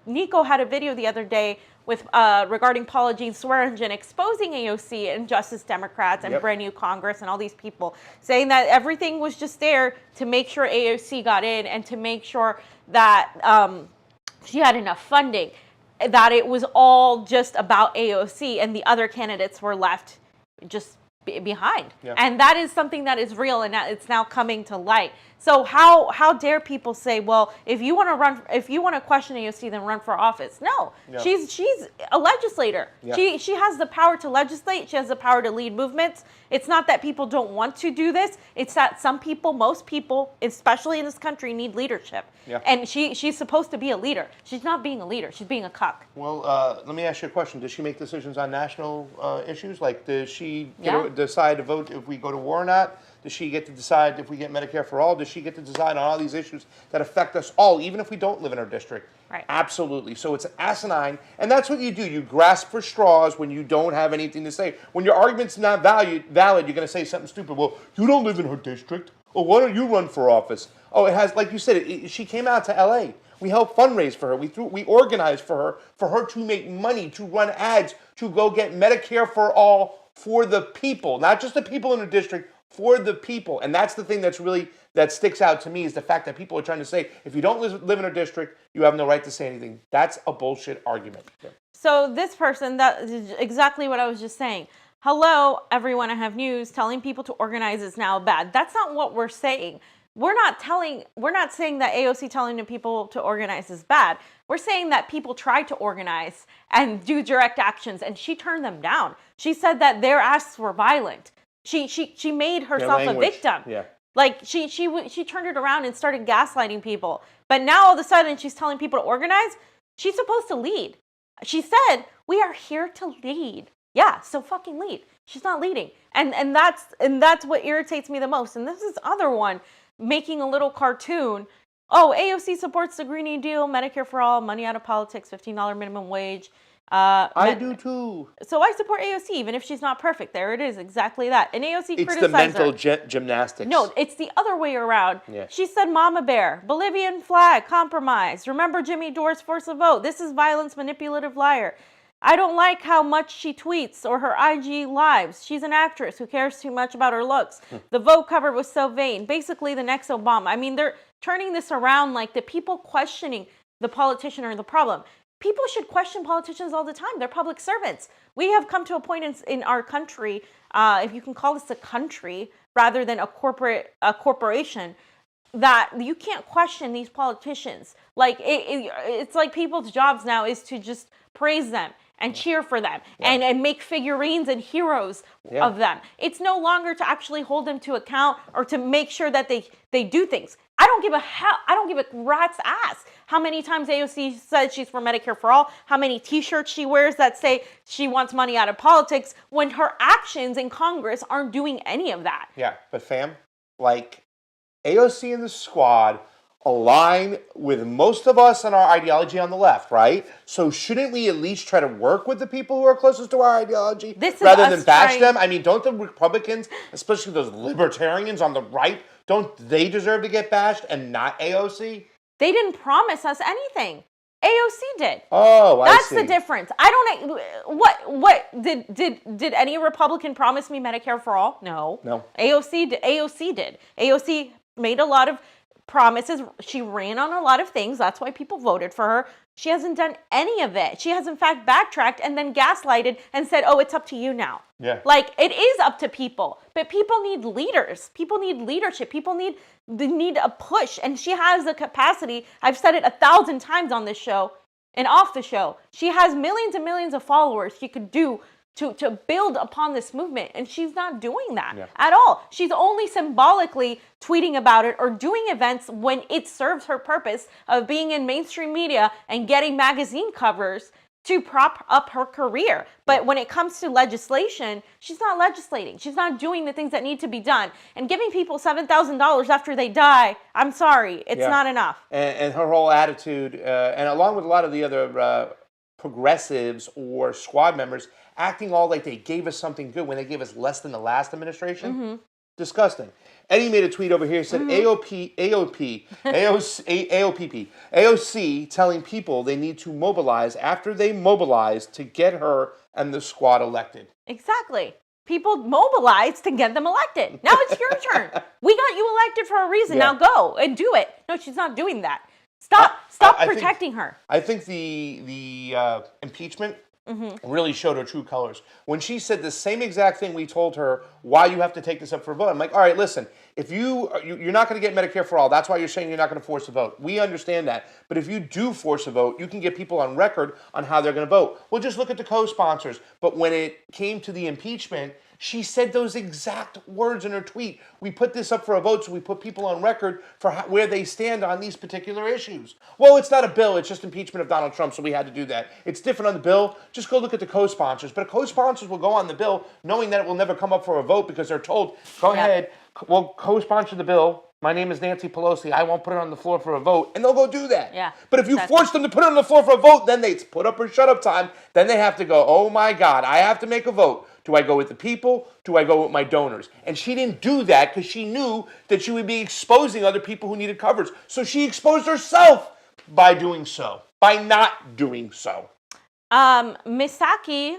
Niko had a video the other day with regarding Paula Jean Swearingen exposing AOC and Justice Democrats and Brand New Congress and all these people, saying that everything was just there to make sure AOC got in and to make sure that she had enough funding, that it was all just about AOC and the other candidates were left just behind. And that is something that is real, and it's now coming to light. So how dare people say, well, if you want to question AOC, then run for office? No, she's a legislator. She has the power to legislate. She has the power to lead movements. It's not that people don't want to do this. It's that some people, most people, especially in this country, need leadership. And she's supposed to be a leader. She's not being a leader. She's being a cuck. Well, let me ask you a question. Does she make decisions on national issues? Like, does she decide to vote if we go to war or not? Does she get to decide if we get Medicare for all? Does she get to decide on all these issues that affect us all, even if we don't live in our district? Right. Absolutely. So it's asinine, and that's what you do. You grasp for straws when you don't have anything to say. When your argument's not valid, you're going to say something stupid. Well, you don't live in her district. Well, why don't you run for office? Oh, it has, like you said, she came out to L.A. We helped fundraise for her. We organized for her to make money, to run ads, to go get Medicare for all for the people, not just the people in her district, for the people. And that's the thing that sticks out to me, is the fact that people are trying to say, if you don't live in a district, you have no right to say anything. That's a bullshit argument. So this person, that is exactly what I was just saying. Hello, everyone, I have news. Telling people to organize is now bad. That's not what we're saying. We're not saying that AOC telling the people to organize is bad. We're saying that people tried to organize and do direct actions, and she turned them down. She said that their acts were violent. She made herself a victim. Yeah. Like she turned it around and started gaslighting people. But now all of a sudden she's telling people to organize. She's supposed to lead. She said, "We are here to lead." Yeah, so fucking lead. She's not leading. And that's what irritates me the most. And this is other one making a little cartoon. Oh, AOC supports the Green New Deal, Medicare for all, money out of politics, $15 minimum wage. I do too. So I support AOC, even if she's not perfect. There it is, exactly that. And AOC It's criticized the mental her. gymnastics. No, it's the other way around. Yeah. She said, "Mama Bear, Bolivian flag, compromise. Remember Jimmy Dore's force of vote. This is violence, manipulative liar. I don't like how much she tweets or her IG lives. She's an actress who cares too much about her looks. The vote cover was so vain. Basically the next Obama." I mean, they're turning this around like the people questioning the politician are the problem. People should question politicians all the time. They're public servants. We have come to a point in our country, if you can call this a country rather than a corporation, that you can't question these politicians. Like it's like people's jobs now is to just praise them and cheer for them and make figurines and heroes of them. It's no longer to actually hold them to account or to make sure that they do things. I don't give a rat's ass how many times AOC says she's for Medicare for all, how many t-shirts she wears that say she wants money out of politics, when her actions in Congress aren't doing any of that. Yeah, but fam, like, AOC and the squad align with most of us on our ideology on the left, right? So shouldn't we at least try to work with the people who are closest to our ideology rather than bash them? I mean, don't the Republicans, especially those libertarians on the right, don't they deserve to get bashed and not AOC? They didn't promise us anything. AOC did. Oh, I see. That's the difference. I don't. What did any Republican promise me Medicare for all? No. AOC did. AOC made a lot of promises. She ran on a lot of things. That's why people voted for her. She hasn't done any of it. She has in fact backtracked and then gaslighted and said, "Oh, it's up to you now." Yeah. Like, it is up to people, but people need leaders. People need leadership. People need a push, and she has the capacity. I've said it 1,000 times on this show and off the show. She has millions and millions of followers. She could do to build upon this movement, and she's not doing that at all. She's only symbolically tweeting about it or doing events when it serves her purpose of being in mainstream media and getting magazine covers to prop up her career. But when it comes to legislation, she's not legislating. She's not doing the things that need to be done. And giving people $7,000 after they die, I'm sorry, it's not enough. And her whole attitude, and along with a lot of the other progressives or squad members, acting all like they gave us something good when they gave us less than the last administration. Disgusting. Eddie made a tweet over here, said AOPP, telling people they need to mobilize after they mobilize to get her and the squad elected. Exactly. People mobilize to get them elected. Now it's your turn. We got you elected for a reason. Now go and do it. No, she's not doing that. Stop protecting her. I think the impeachment really showed her true colors. When she said the same exact thing we told her, why you have to take this up for a vote. I'm like, all right, listen, if you're not going to get Medicare for all, that's why you're saying you're not going to force a vote. We understand that. But if you do force a vote, you can get people on record on how they're going to vote. Well, just look at the co-sponsors. But when it came to the impeachment, she said those exact words in her tweet. We put this up for a vote, so we put people on record for where they stand on these particular issues. Well, it's not a bill. It's just impeachment of Donald Trump, so we had to do that. It's different on the bill. Just go look at the co-sponsors. But co-sponsors will go on the bill knowing that it will never come up for a vote because they're told, go ahead, we'll co-sponsor the bill. My name is Nancy Pelosi. I won't put it on the floor for a vote. And they'll go do that. Yeah, but if you force them to put it on the floor for a vote, then it's put up or shut up time. Then they have to go, oh my God, I have to make a vote. Do I go with the people? Do I go with my donors? And she didn't do that because she knew that she would be exposing other people who needed coverage. So she exposed herself by doing so, by not doing so. Misaki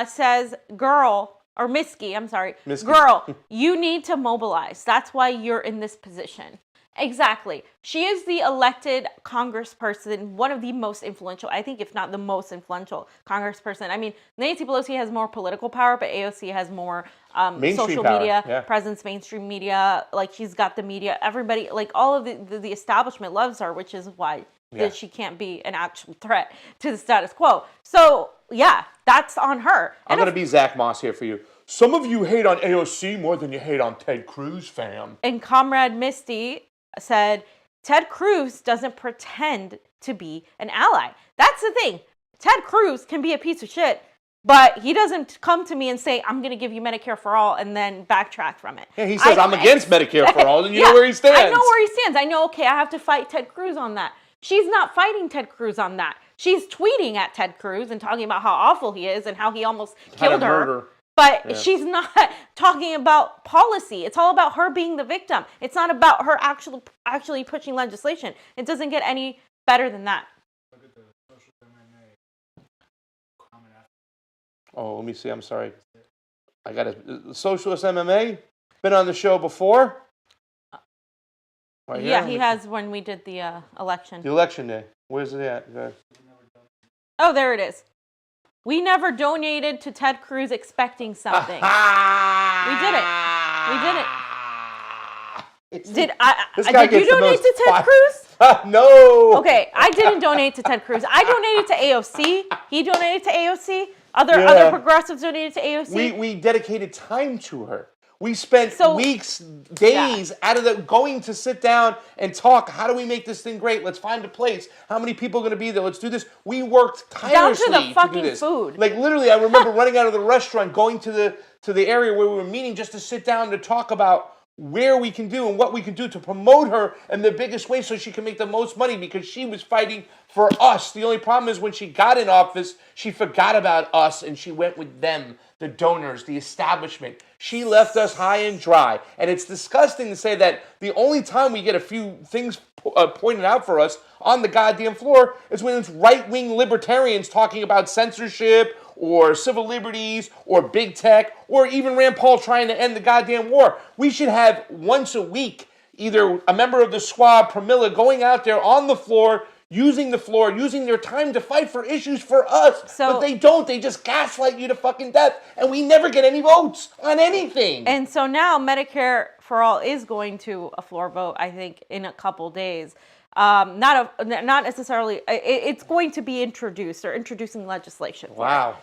says, girl, or Miski, I'm sorry, girl, you need to mobilize. That's why you're in this position. Exactly. She is the elected congressperson, one of the most influential, I think, if not the most influential congressperson. I mean, Nancy Pelosi has more political power, but AOC has more social media presence, mainstream media. Like, she's got the media. Everybody, like, all of the establishment loves her, which is why that she can't be an actual threat to the status quo. So, yeah, that's on her. I'm going to be Zach Moss here for you. Some of you hate on AOC more than you hate on Ted Cruz, fam. And Comrade Misty said, Ted Cruz doesn't pretend to be an ally. That's the thing. Ted Cruz can be a piece of shit, but he doesn't come to me and say, I'm going to give you Medicare for all, and then backtrack from it. Yeah, he says, I'm against Medicare for all, and you know where he stands. I know where he stands. I know, okay, I have to fight Ted Cruz on that. She's not fighting Ted Cruz on that. She's tweeting at Ted Cruz and talking about how awful he is and how he almost killed her. But she's not talking about policy. It's all about her being the victim. It's not about her actually pushing legislation. It doesn't get any better than that. Look at the social MMA comment after. Oh, let me see. I'm sorry. I got a Socialist MMA. Been on the show before. Right here. Yeah, he has when we did the election. The election day. Where's it at? Oh, there it is. We never donated to Ted Cruz expecting something. We did it. Did you donate to Ted Cruz? No. Okay, I didn't donate to Ted Cruz. I donated to AOC. He donated to AOC. Other progressives donated to AOC. We dedicated time to her. We spent weeks, days out of going to sit down and talk. How do we make this thing great? Let's find a place. How many people are going to be there? Let's do this. We worked tirelessly down to the fucking do this. food. Like literally, I remember running out of the restaurant, going to the area where we were meeting just to sit down to talk about where we can do and what we can do to promote her in the biggest way so she can make the most money because she was fighting for us. The only problem is when she got in office, she forgot about us and she went with them, the donors, the establishment. She left us high and dry. And it's disgusting to say that the only time we get a few things pointed out for us on the goddamn floor is when it's right-wing libertarians talking about censorship or civil liberties, or big tech, or even Rand Paul trying to end the goddamn war. We should have once a week either a member of the squad, Pramila, going out there on the floor, using their time to fight for issues for us. But they don't. They just gaslight you to fucking death, and we never get any votes on anything. And so now Medicare for all is going to a floor vote, I think, in a couple days. Not necessarily. It's going to be introduced or introducing legislation. Wow.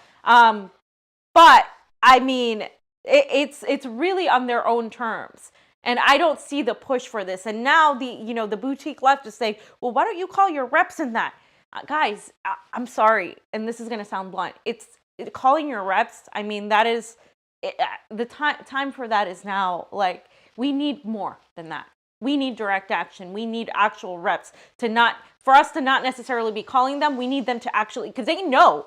But I mean, it's really on their own terms. And I don't see the push for this. And now the boutique left is saying, well, why don't you call your reps in that? Guys, I'm sorry, and this is going to sound blunt. It's calling your reps. I mean, that is the time for that is now. Like, we need more than that. We need direct action. We need actual reps for us to not necessarily be calling them. We need them to actually, because they know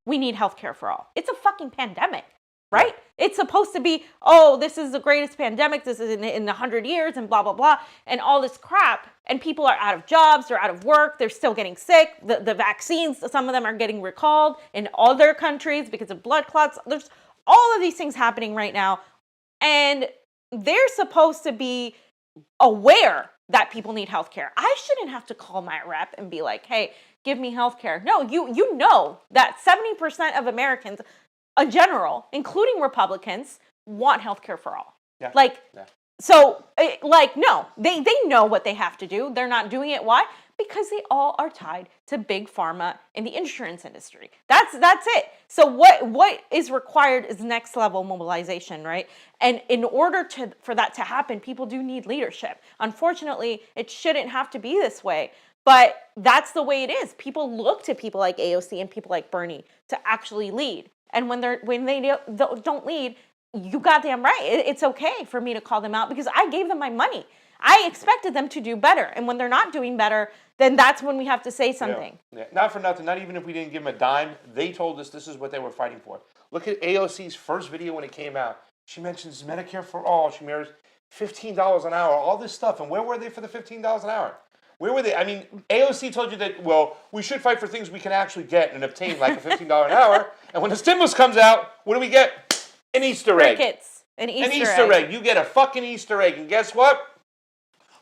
we need healthcare for all. It's a fucking pandemic, right? It's supposed to be, oh, this is the greatest pandemic. This is in 100 years and blah, blah, blah, and all this crap. And people are out of jobs. They're out of work. They're still getting sick. The vaccines, some of them are getting recalled in other countries because of blood clots. There's all of these things happening right now. And they're supposed to be aware that people need healthcare. I shouldn't have to call my rep and be like, hey, give me healthcare. No, you know that 70% of Americans in general, including Republicans, want healthcare for all. Yeah. So, no, they know what they have to do. They're not doing it. Why? Because they all are tied to big pharma in the insurance industry. That's it. So what is required is next level mobilization, right? And in order for that to happen, people do need leadership. Unfortunately, it shouldn't have to be this way, but that's the way it is. People look to people like AOC and people like Bernie to actually lead. And when they don't lead, you goddamn right. It's okay for me to call them out because I gave them my money. I expected them to do better. And when they're not doing better, then that's when we have to say something. Yeah. Not for nothing. Not even if we didn't give them a dime. They told us this is what they were fighting for. Look at AOC's first video when it came out. She mentions Medicare for all. She mirrors $15 an hour, all this stuff. And where were they for the $15 an hour? Where were they? I mean, AOC told you that, well, we should fight for things we can actually get and obtain, like a $15 an hour. And when the stimulus comes out, what do we get? An Easter egg. Crickets. An Easter egg. You get a fucking Easter egg. And guess what?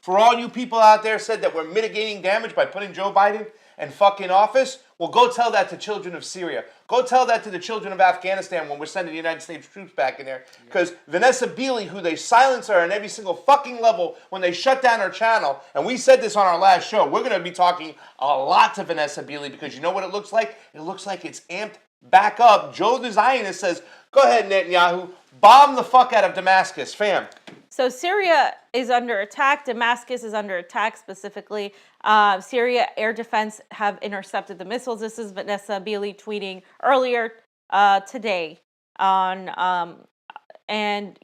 For all you people out there said that we're mitigating damage by putting Joe Biden in fucking office, well, go tell that to children of Syria. Go tell that to the children of Afghanistan when we're sending the United States troops back in there. Because Vanessa Beeley, who they silence her on every single fucking level when they shut down her channel, and we said this on our last show, we're going to be talking a lot to Vanessa Beeley because you know what it looks like? It looks like it's amped back up. Joe the Zionist says, go ahead, Netanyahu, bomb the fuck out of Damascus, fam. So Syria is under attack. Damascus is under attack specifically. Syria air defense have intercepted the missiles. This is Vanessa Beeley tweeting earlier today on, and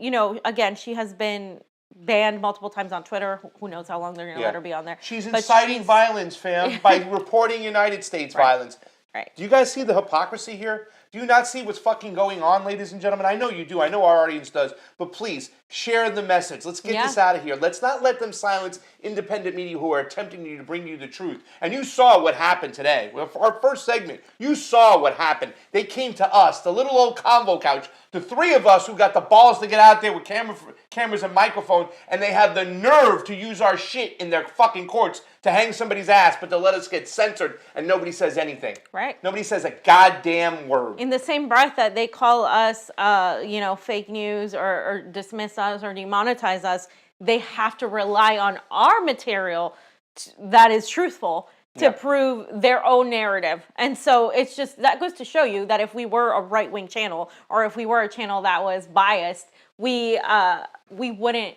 again, she has been banned multiple times on Twitter. Who knows how long they're going to let her be on there? She's inciting violence, fam, by reporting United States violence. Right. Do you guys see the hypocrisy here? Do you not see what's fucking going on, ladies and gentlemen? I know you do. I know our audience does. But please, share the message. Let's get this out of here. Let's not let them silence independent media who are attempting to bring you the truth. And you saw what happened today. Our first segment, you saw what happened. They came to us, the little old Convo Couch, the three of us who got the balls to get out there with cameras and microphone, and they have the nerve to use our shit in their fucking courts to hang somebody's ass, but to let us get censored, and nobody says anything. Right. Nobody says a goddamn word. In the same breath that they call us, fake news or dismiss us or demonetize us, they have to rely on our material that is truthful to prove their own narrative. And so it's just, that goes to show you that if we were a right-wing channel or if we were a channel that was biased, we wouldn't,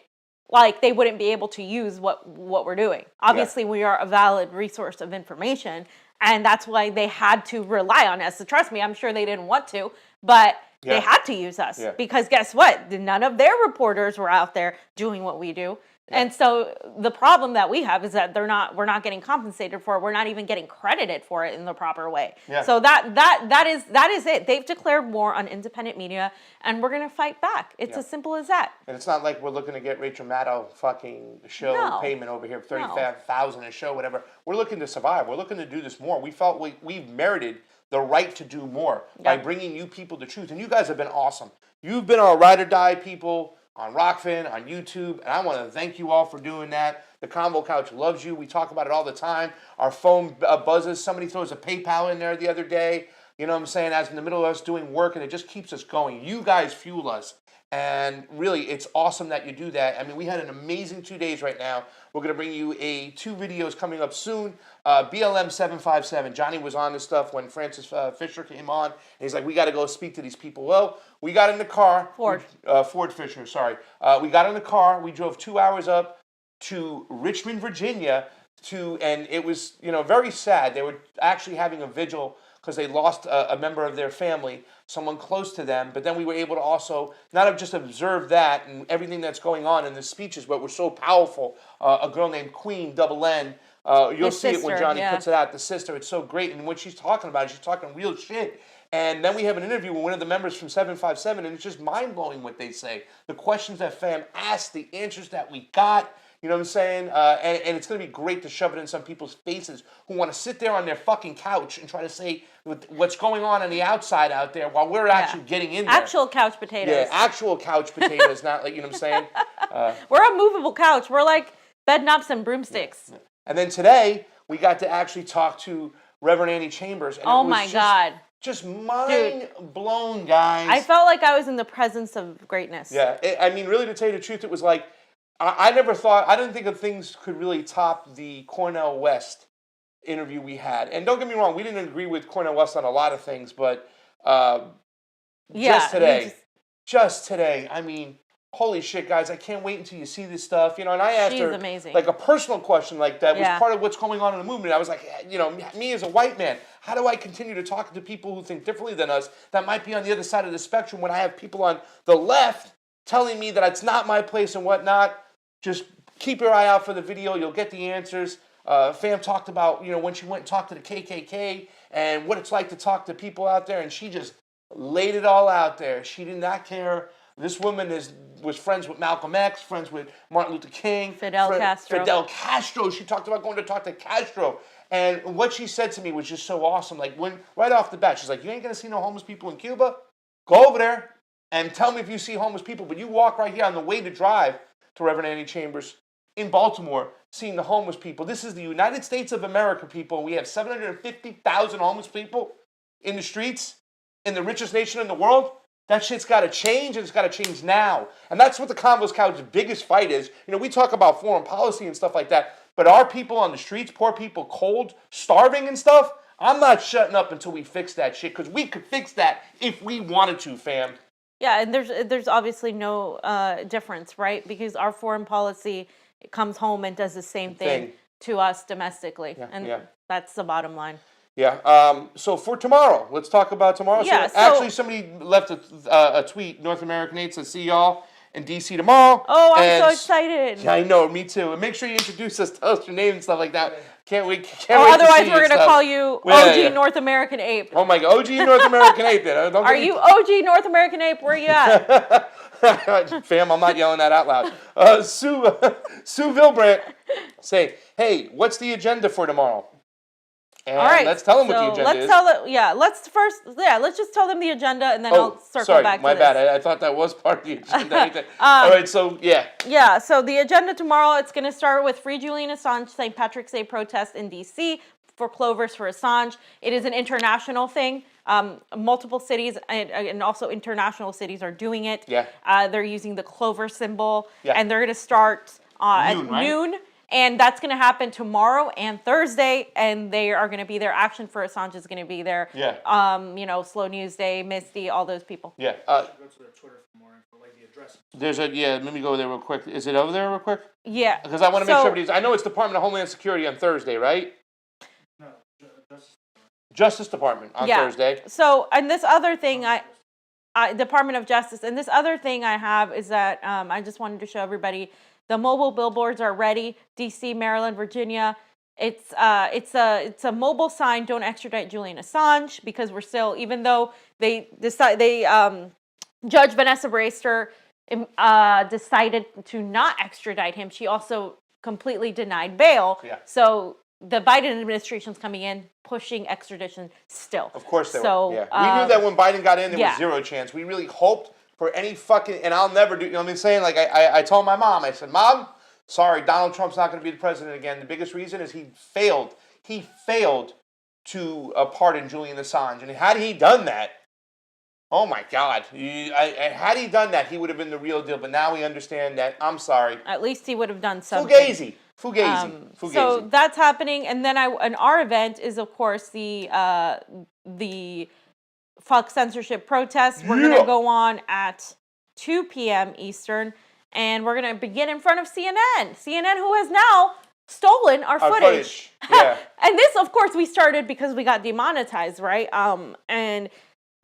they wouldn't be able to use what we're doing. Obviously, we are a valid resource of information, and that's why they had to rely on us. So trust me, I'm sure they didn't want to, but they had to use us because guess what? None of their reporters were out there doing what we do. And so the problem that we have is that we're not getting compensated for it. We're not even getting credited for it in the proper way. So that is it. They've declared war on independent media, and we're going to fight back. It's as simple as that. And it's not like we're looking to get Rachel Maddow fucking show payment over here, $35,000 a show, whatever. We're looking to survive. We're looking to do this more. We felt we've merited the right to do more by bringing you people the truth. And you guys have been awesome. You've been our ride or die people on Rokfin, on YouTube, and I want to thank you all for doing that. The Convo Couch loves you. We talk about it all the time. Our phone buzzes. Somebody throws a PayPal in there the other day, you know what I'm saying, as in the middle of us doing work, and it just keeps us going. You guys fuel us, and really, it's awesome that you do that. I mean, we had an amazing 2 days right now. We're going to bring you 2 videos coming up soon. BLM 757. Johnny was on this stuff when Francis Fisher came on. And he's like, we got to go speak to these people. Well, we got in the car. Ford Fisher, sorry. We got in the car. We drove 2 hours up to Richmond, Virginia, and it was, very sad. They were actually having a vigil because they lost a member of their family, someone close to them. But then we were able to also not have just observed that and everything that's going on in the speeches, but were so powerful. A girl named Queen, double N. You'll see it when Johnny puts it out, the sister. It's so great. And what she's talking about, she's talking real shit. And then we have an interview with one of the members from 757, and it's just mind-blowing what they say. The questions that fam asked, the answers that we got, you know what I'm saying? And it's going to be great to shove it in some people's faces who want to sit there on their fucking couch and try to say what's going on the outside out there while we're actually getting in there. Actual couch potatoes. Yeah, actual couch potatoes, not like, you know what I'm saying? We're a movable couch. We're like bed knobs and broomsticks. Yeah. And then today, we got to actually talk to Reverend Annie Chambers. And oh my God. Just mind blown, guys. I felt like I was in the presence of greatness. Yeah, really, to tell you the truth, it was like, I didn't think of things could really top the Cornel West interview we had. And don't get me wrong, we didn't agree with Cornel West on a lot of things, but just today, I mean, holy shit, guys, I can't wait until you see this stuff. And I asked her amazing. Like a personal question like that was part of what's going on in the movement. I was like, me as a white man, how do I continue to talk to people who think differently than us that might be on the other side of the spectrum when I have people on the left telling me that it's not my place and whatnot? Just keep your eye out for the video. You'll get the answers. Fam talked about, when she went and talked to the KKK and what it's like to talk to people out there, and she just laid it all out there. She did not care. This woman was friends with Malcolm X, friends with Martin Luther King. Fidel Castro. She talked about going to talk to Castro. And what she said to me was just so awesome. Like, right off the bat, she's like, you ain't going to see no homeless people in Cuba? Go over there and tell me if you see homeless people. But you walk right here on the way to drive to Reverend Annie Chambers in Baltimore, seeing the homeless people. This is the United States of America, people. We have 750,000 homeless people in the streets in the richest nation in the world. That shit's got to change, and it's got to change now. And that's what the Convo Couch's biggest fight is. We talk about foreign policy and stuff like that, but our people on the streets, poor people, cold, starving and stuff, I'm not shutting up until we fix that shit, because we could fix that if we wanted to, fam. Yeah, and there's obviously no difference, right? Because our foreign policy comes home and does the same thing to us domestically. That's the bottom line. Yeah. So for tomorrow, let's talk about tomorrow. Yeah, actually, somebody left a tweet. North American 8 says, see y'all in D.C. tomorrow. Oh, I'm so excited. Yeah, I know. Me too. And make sure you introduce us, tell us your name and stuff like that. Can't wait. Otherwise, we're going to call you OG North American Ape. Oh my God, OG North American Ape. Then. Are you OG North American Ape? Where you at? Fam, I'm not yelling that out loud. Sue Vilbrandt say, hey, what's the agenda for tomorrow? And all right, let's tell them what the agenda is. Let's just tell them the agenda, and then I'll circle back to my this. bad. I thought that was part of the agenda. All right, so Yeah, so the agenda tomorrow, it's going to start with Free Julian Assange St. Patrick's Day protest in D.C. for Clovers for Assange. It is an international thing. Multiple cities and also international cities are doing it. Yeah. They're using the Clover symbol, and they're going to start at noon. And that's going to happen tomorrow and Thursday, and they are going to be there. Action for Assange is going to be there. Yeah. Slow News Day, Misty, all those people. Yeah. Go to their Twitter for more info, like the address. Let me go there real quick. Is it over there real quick? Yeah. Because I want to make sure everybody's, I know it's Department of Homeland Security on Thursday, right? No, Justice Department on Thursday. So, and this other thing, Department of Justice, and this other thing I have is that I just wanted to show everybody. The mobile billboards are ready. D.C., Maryland, Virginia. It's a mobile sign. Don't extradite Julian Assange, because we're still, even though Judge Vanessa Braster decided to not extradite him, she also completely denied bail. Yeah. So the Biden administration's coming in, pushing extradition still. Of course they were. We knew that when Biden got in, there was zero chance. We really hoped for any fucking, and I'll never do, you know what I'm saying? Like, I told my mom, I said, Mom, sorry, Donald Trump's not going to be the president again. The biggest reason is he failed to pardon Julian Assange. And had he done that, oh my God, had he done that, he would have been the real deal. But now we understand that, I'm sorry. At least he would have done something. Fugazi. Fugazi. So that's happening, and then and our event is, of course, the Fuck Censorship protest. We're gonna go on at 2 p.m. Eastern, and we're gonna begin in front of CNN. CNN, who has now stolen our footage. Yeah. And this, of course, we started because we got demonetized, right? And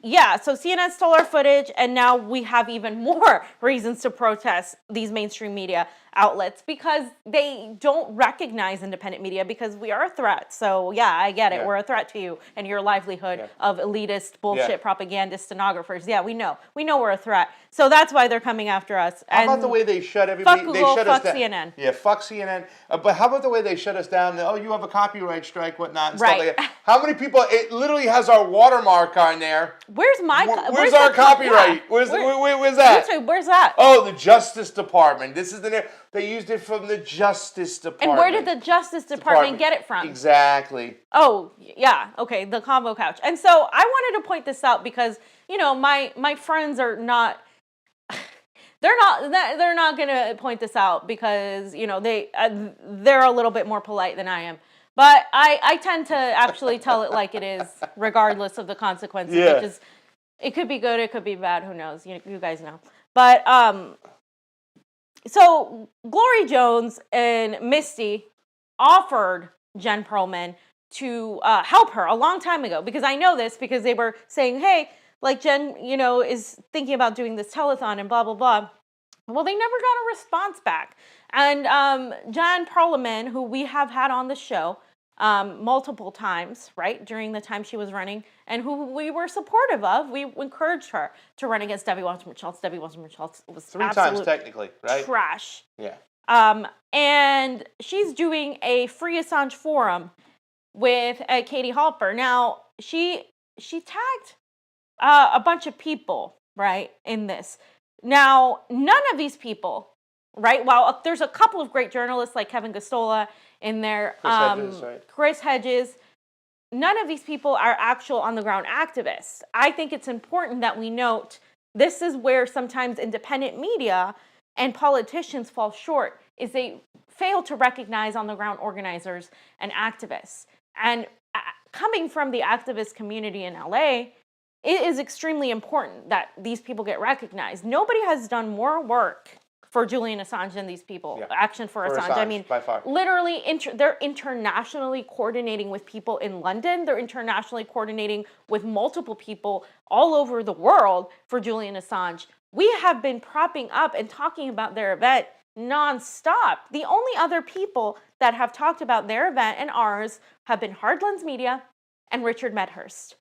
yeah, so CNN stole our footage, and now we have even more reasons to protest these mainstream media outlets because they don't recognize independent media because we are a threat. So yeah, I get it. Yeah. We're a threat to you and your livelihood of elitist bullshit propagandist stenographers. Yeah, we know we're a threat. So that's why they're coming after us. How about the way they shut everybody? Fuck Google, they shut fuck us down. CNN. Yeah, fuck CNN. But how about the way they shut us down? Oh, you have a copyright strike, whatnot, and Right. stuff like that. How many people? It literally has our watermark on there. Where's Where's our copyright? Yeah. Where's that? YouTube, where's that? Oh, the Justice Department. This is the name. They used it from the Justice Department. And where did the Justice Department get it from? Exactly. Oh, yeah. Okay, the Convo Couch. And so I wanted to point this out because, you know, my friends are not they're not going to point this out because, you know, they're a little bit more polite than I am. But I tend to actually tell it like it is regardless of the consequences, which is it could be good, it could be bad, who knows? You guys know. But so Glory Jones and Misty offered Jen Perlman to help her a long time ago because I know this because they were saying, hey, like Jen, you know, is thinking about doing this telethon and blah, blah, blah. Well, they never got a response back. And Jen Perlman, who we have had on the show multiple times, right, during the time she was running, and who we were supportive of, we encouraged her to run against Debbie Wasserman-Schultz. Debbie Wasserman-Schultz was 3 times technically, right? Trash. Yeah. And she's doing a Free Assange forum with Katie Halper. Now, she tagged a bunch of people, right, in this. Now, none of these people, right, while there's a couple of great journalists like Kevin Gostola in there, Chris Hedges, none of these people are actual on-the-ground activists. I think it's important that we note this is where sometimes independent media and politicians fall short, is they fail to recognize on-the-ground organizers and activists. And coming from the activist community in LA, it is extremely important that these people get recognized. Nobody has done more work for Julian Assange than these people. Yeah. Action for Assange. I mean, by far. Literally, they're internationally coordinating with people in London. They're internationally coordinating with multiple people all over the world for Julian Assange. We have been propping up and talking about their event nonstop. The only other people that have talked about their event and ours have been Hardlands Media and Richard Medhurst.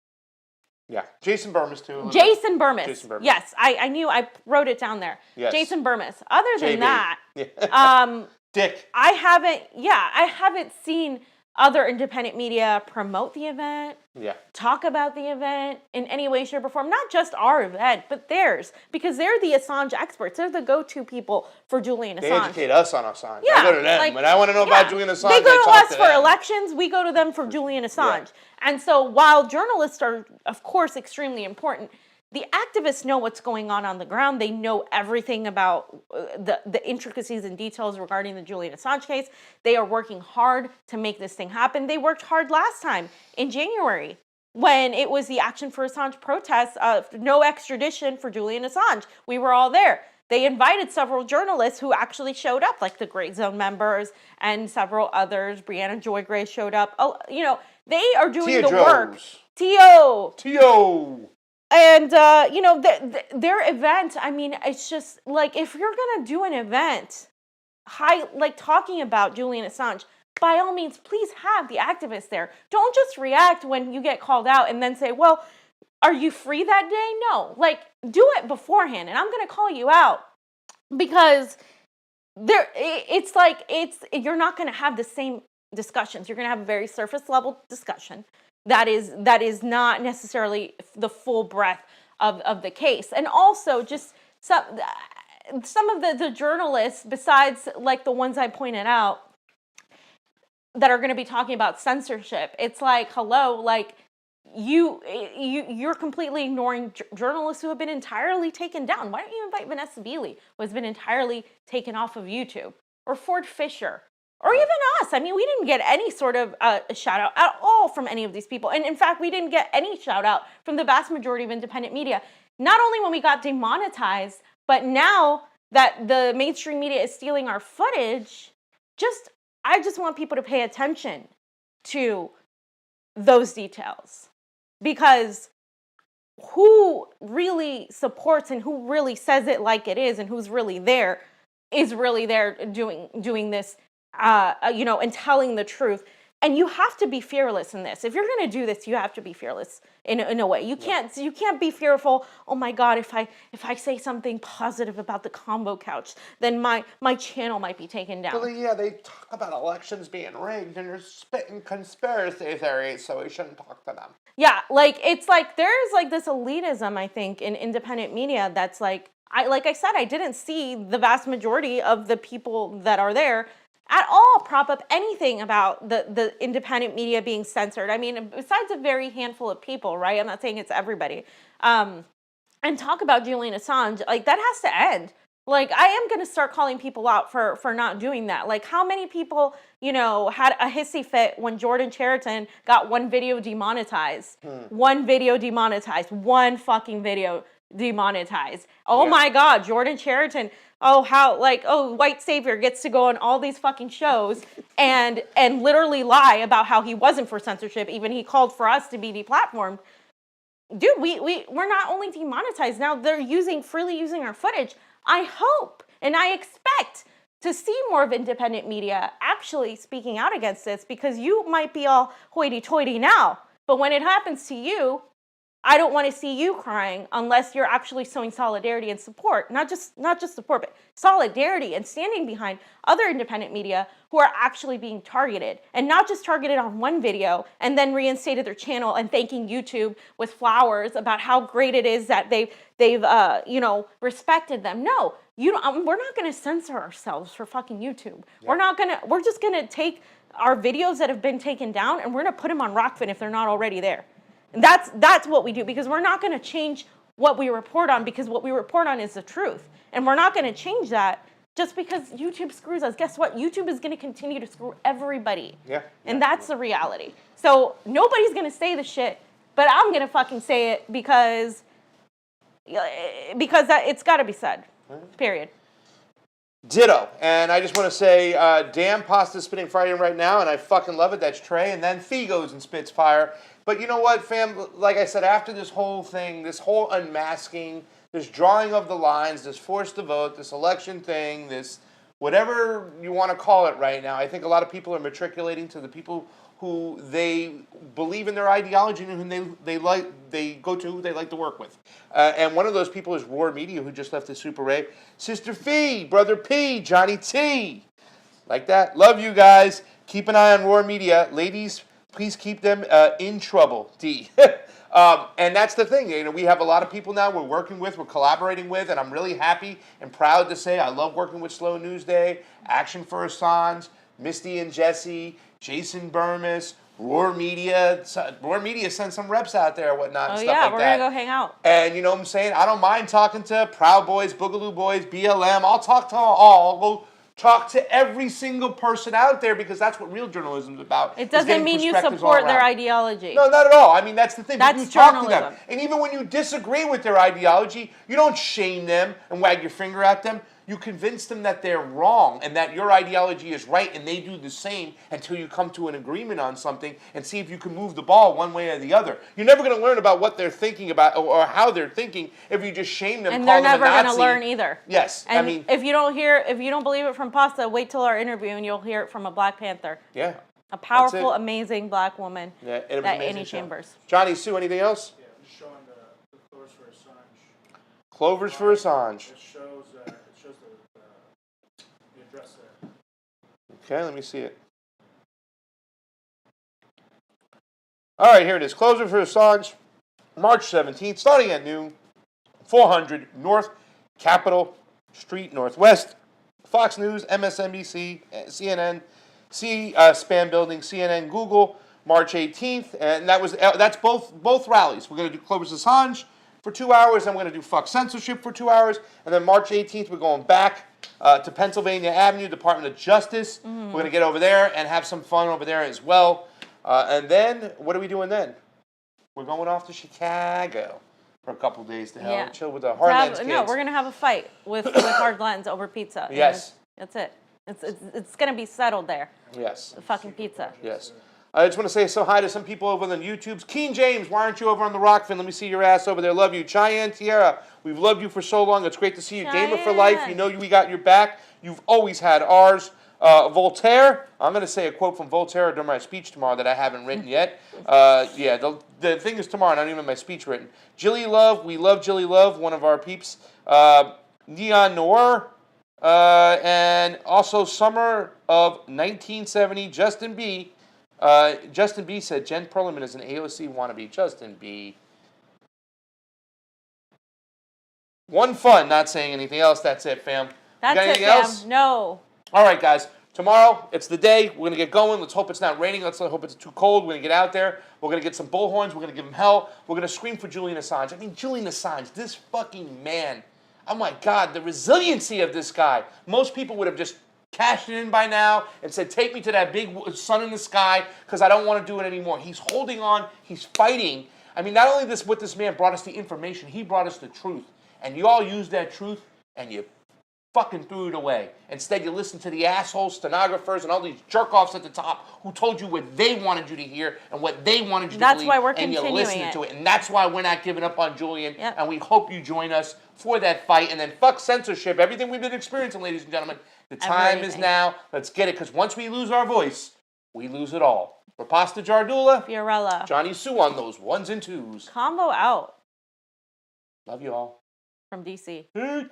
Yeah, Jason Burmis too. Jason Burmis. Yes, I knew. I wrote it down there. Yes. Jason Burmis. Other than JB. that, Dick. I haven't seen other independent media promote the event. Yeah. Talk about the event in any way, shape, or form. Not just our event, but theirs, because they're the Assange experts. They're the go-to people for Julian Assange. They educate us on Assange. Yeah, I go to them. like, when I want to know about Julian Assange, they go to I talk us to for them. elections. We go to them for Julian Assange. Yeah. And so while journalists are, of course, extremely important, the activists know what's going on the ground. They know everything about the intricacies and details regarding the Julian Assange case. They are working hard to make this thing happen. They worked hard last time in January when it was the Action for Assange protest of no extradition for Julian Assange. We were all there. They invited several journalists who actually showed up, like the Gray Zone members and several others. Brianna Joy Gray showed up. Oh, you know, they are doing the work. T.O. And, you know, their event, I mean, it's just, like, if you're going to do an event, like, talking about Julian Assange, by all means, please have the activists there. Don't just react when you get called out and then say, well, are you free that day? No. Like, do it beforehand, and I'm going to call you out. Because you're not going to have the same discussions. You're going to have a very surface-level discussion. That is not necessarily the full breadth of the case. And also just some of the journalists, besides like the ones I pointed out, that are going to be talking about censorship. It's like, hello, like you're completely ignoring journalists who have been entirely taken down. Why don't you invite Vanessa Beeley, who has been entirely taken off of YouTube? Or Ford Fisher? or even us. I mean, we didn't get any sort of shout out at all from any of these people. And in fact, we didn't get any shout out from the vast majority of independent media. Not only when we got demonetized, but now that the mainstream media is stealing our footage, I just want people to pay attention to those details, because who really supports and who really says it like it is and who's really there is really there doing this, and telling the truth. And you have to be fearless in this. If you're going to do this, you have to be fearless in a way. You can't be fearful. Oh my God, if I say something positive about the Convo Couch, then my channel might be taken down. Well, yeah, they talk about elections being rigged and they're spitting conspiracy theories, so we shouldn't talk to them. Yeah, it's like there's like this elitism, I think, in independent media that's like I said, I didn't see the vast majority of the people that are there at all prop up anything about the independent media being censored. I mean, besides a very handful of people, right? I'm not saying it's everybody. And talk about Julian Assange, like that has to end. Like, I am going to start calling people out for not doing that. Like, how many people, had a hissy fit when Jordan Chariton got one video demonetized? One video demonetized. One fucking video demonetized. Oh my God, Jordan Chariton. White savior gets to go on all these fucking shows and literally lie about how he wasn't for censorship. Even he called for us to be deplatformed. Dude, we're not only demonetized now, they're freely using our footage. I hope and I expect to see more of independent media actually speaking out against this, because you might be all hoity-toity now, but when it happens to you, I don't want to see you crying unless you're actually showing solidarity and support, not just support, but solidarity and standing behind other independent media who are actually being targeted, and not just targeted on one video and then reinstated their channel and thanking YouTube with flowers about how great it is that they've respected them. No, we're not going to censor ourselves for fucking YouTube. Yeah. We're just going to take our videos that have been taken down and we're going to put them on Rokfin if they're not already there. And that's what we do, because we're not going to change what we report on, because what we report on is the truth. And we're not going to change that just because YouTube screws us. Guess what? YouTube is going to continue to screw everybody. Yeah. And that's the reality. So nobody's going to say the shit, but I'm going to fucking say it because it's got to be said. Period. Ditto. And I just want to say, damn, Pasta's spitting fire right now, and I fucking love it. That's Trey. And then Fee goes and spits fire. But you know what, fam? Like I said, after this whole thing, this whole unmasking, this drawing of the lines, this forced to vote, this election thing, this whatever you want to call it right now, I think a lot of people are matriculating to the people who they believe in their ideology and who they go to, who they like to work with. And one of those people is Roar Media, who just left the Super Ray. Sister Fee, Brother P, Johnny T. Like that. Love you guys. Keep an eye on Roar Media. Ladies, please keep them in trouble, D. And that's the thing. We have a lot of people now we're working with, we're collaborating with, and I'm really happy and proud to say I love working with Slow News Day, Action for Assange, Misty and Jesse, Jason Burmis, Roar Media. Roar Media sends some reps out there and whatnot and stuff like that. Oh, yeah, we're going to go hang out. And you know what I'm saying? I don't mind talking to Proud Boys, Boogaloo Boys, BLM. I'll talk to all. I'll go talk to every single person out there, because that's what real journalism is about. It doesn't mean you support their ideology. No, not at all. I mean, that's the thing. That's you talk to journalism. them. And even when you disagree with their ideology, you don't shame them and wag your finger at them. You convince them that they're wrong and that your ideology is right, and they do the same until you come to an agreement on something and see if you can move the ball one way or the other. You're never going to learn about what they're thinking about or how they're thinking if you just shame them. And they're never going to learn either. Yes, and if you don't believe it from Pasta, wait till our interview and you'll hear it from a Black Panther. Yeah, a powerful, amazing Black woman. Yeah, that Annie Chambers. Johnny, Sue, anything else? Yeah, I'm just showing the Clovers for Assange. Clovers for Assange. It shows the address there. Okay, let me see it. All right, here it is. Closer for Assange, March 17th, starting at noon, 400 North Capitol Street Northwest. Fox News, MSNBC, CNN, Spam Building, CNN, Google, March 18th, and that's both rallies. We're going to do Clovis Assange, for 2 hours. Then we're going to do fuck censorship for 2 hours. And then March 18th, we're going back to Pennsylvania Avenue, Department of Justice. We're going to get over there and have some fun over there as well. And then, what are we doing then? We're going off to Chicago for a couple days to chill with the Hardlands kids. No, we're going to have a fight with Hardlands over pizza. Yes. That's it. It's going to be settled there. Yes. The fucking pizza. Yes. I just want to say hi to some people over on the YouTubes. Keen James, why aren't you over on the Rokfin? Let me see your ass over there. Love you. Cheyenne Tierra, we've loved you for so long. It's great to see you. Gamer for life. You know we got your back. You've always had ours. Voltaire, I'm going to say a quote from Voltaire during my speech tomorrow that I haven't written yet. The thing is tomorrow, and I don't even have my speech written. Jilly Love, we love Jilly Love, one of our peeps. Neon Noir, and also summer of 1970, Justin B. Justin B said, Jen Perlman is an AOC wannabe. Justin B. One fun, not saying anything else. That's it, fam. That's got it, anything fam. else? No. All right, guys. Tomorrow, it's the day. We're going to get going. Let's hope it's not raining. Let's hope it's too cold. We're going to get out there. We're going to get some bullhorns. We're going to give him hell. We're going to scream for Julian Assange. I mean, Julian Assange, this fucking man. Oh, my God, the resiliency of this guy. Most people would have just cashed it in by now and said, take me to that big sun in the sky because I don't want to do it anymore. He's holding on. He's fighting. I mean, not only this man brought us the information, he brought us the truth. And you all used that truth and you fucking threw it away. Instead, you listen to the assholes, stenographers, and all these jerk-offs at the top who told you what they wanted you to hear and what they wanted you to believe. That's why we're and you continuing listened to it. And that's why we're not giving up on Julian. Yep. And we hope you join us for that fight. And then fuck censorship. Everything we've been experiencing, ladies and gentlemen. The time is now. Let's get it. Because once we lose our voice, we lose it all. For Pasta Jardula, Fiorella. Johnny Sue on those ones and twos. Convo out. Love you all. From DC. Peace.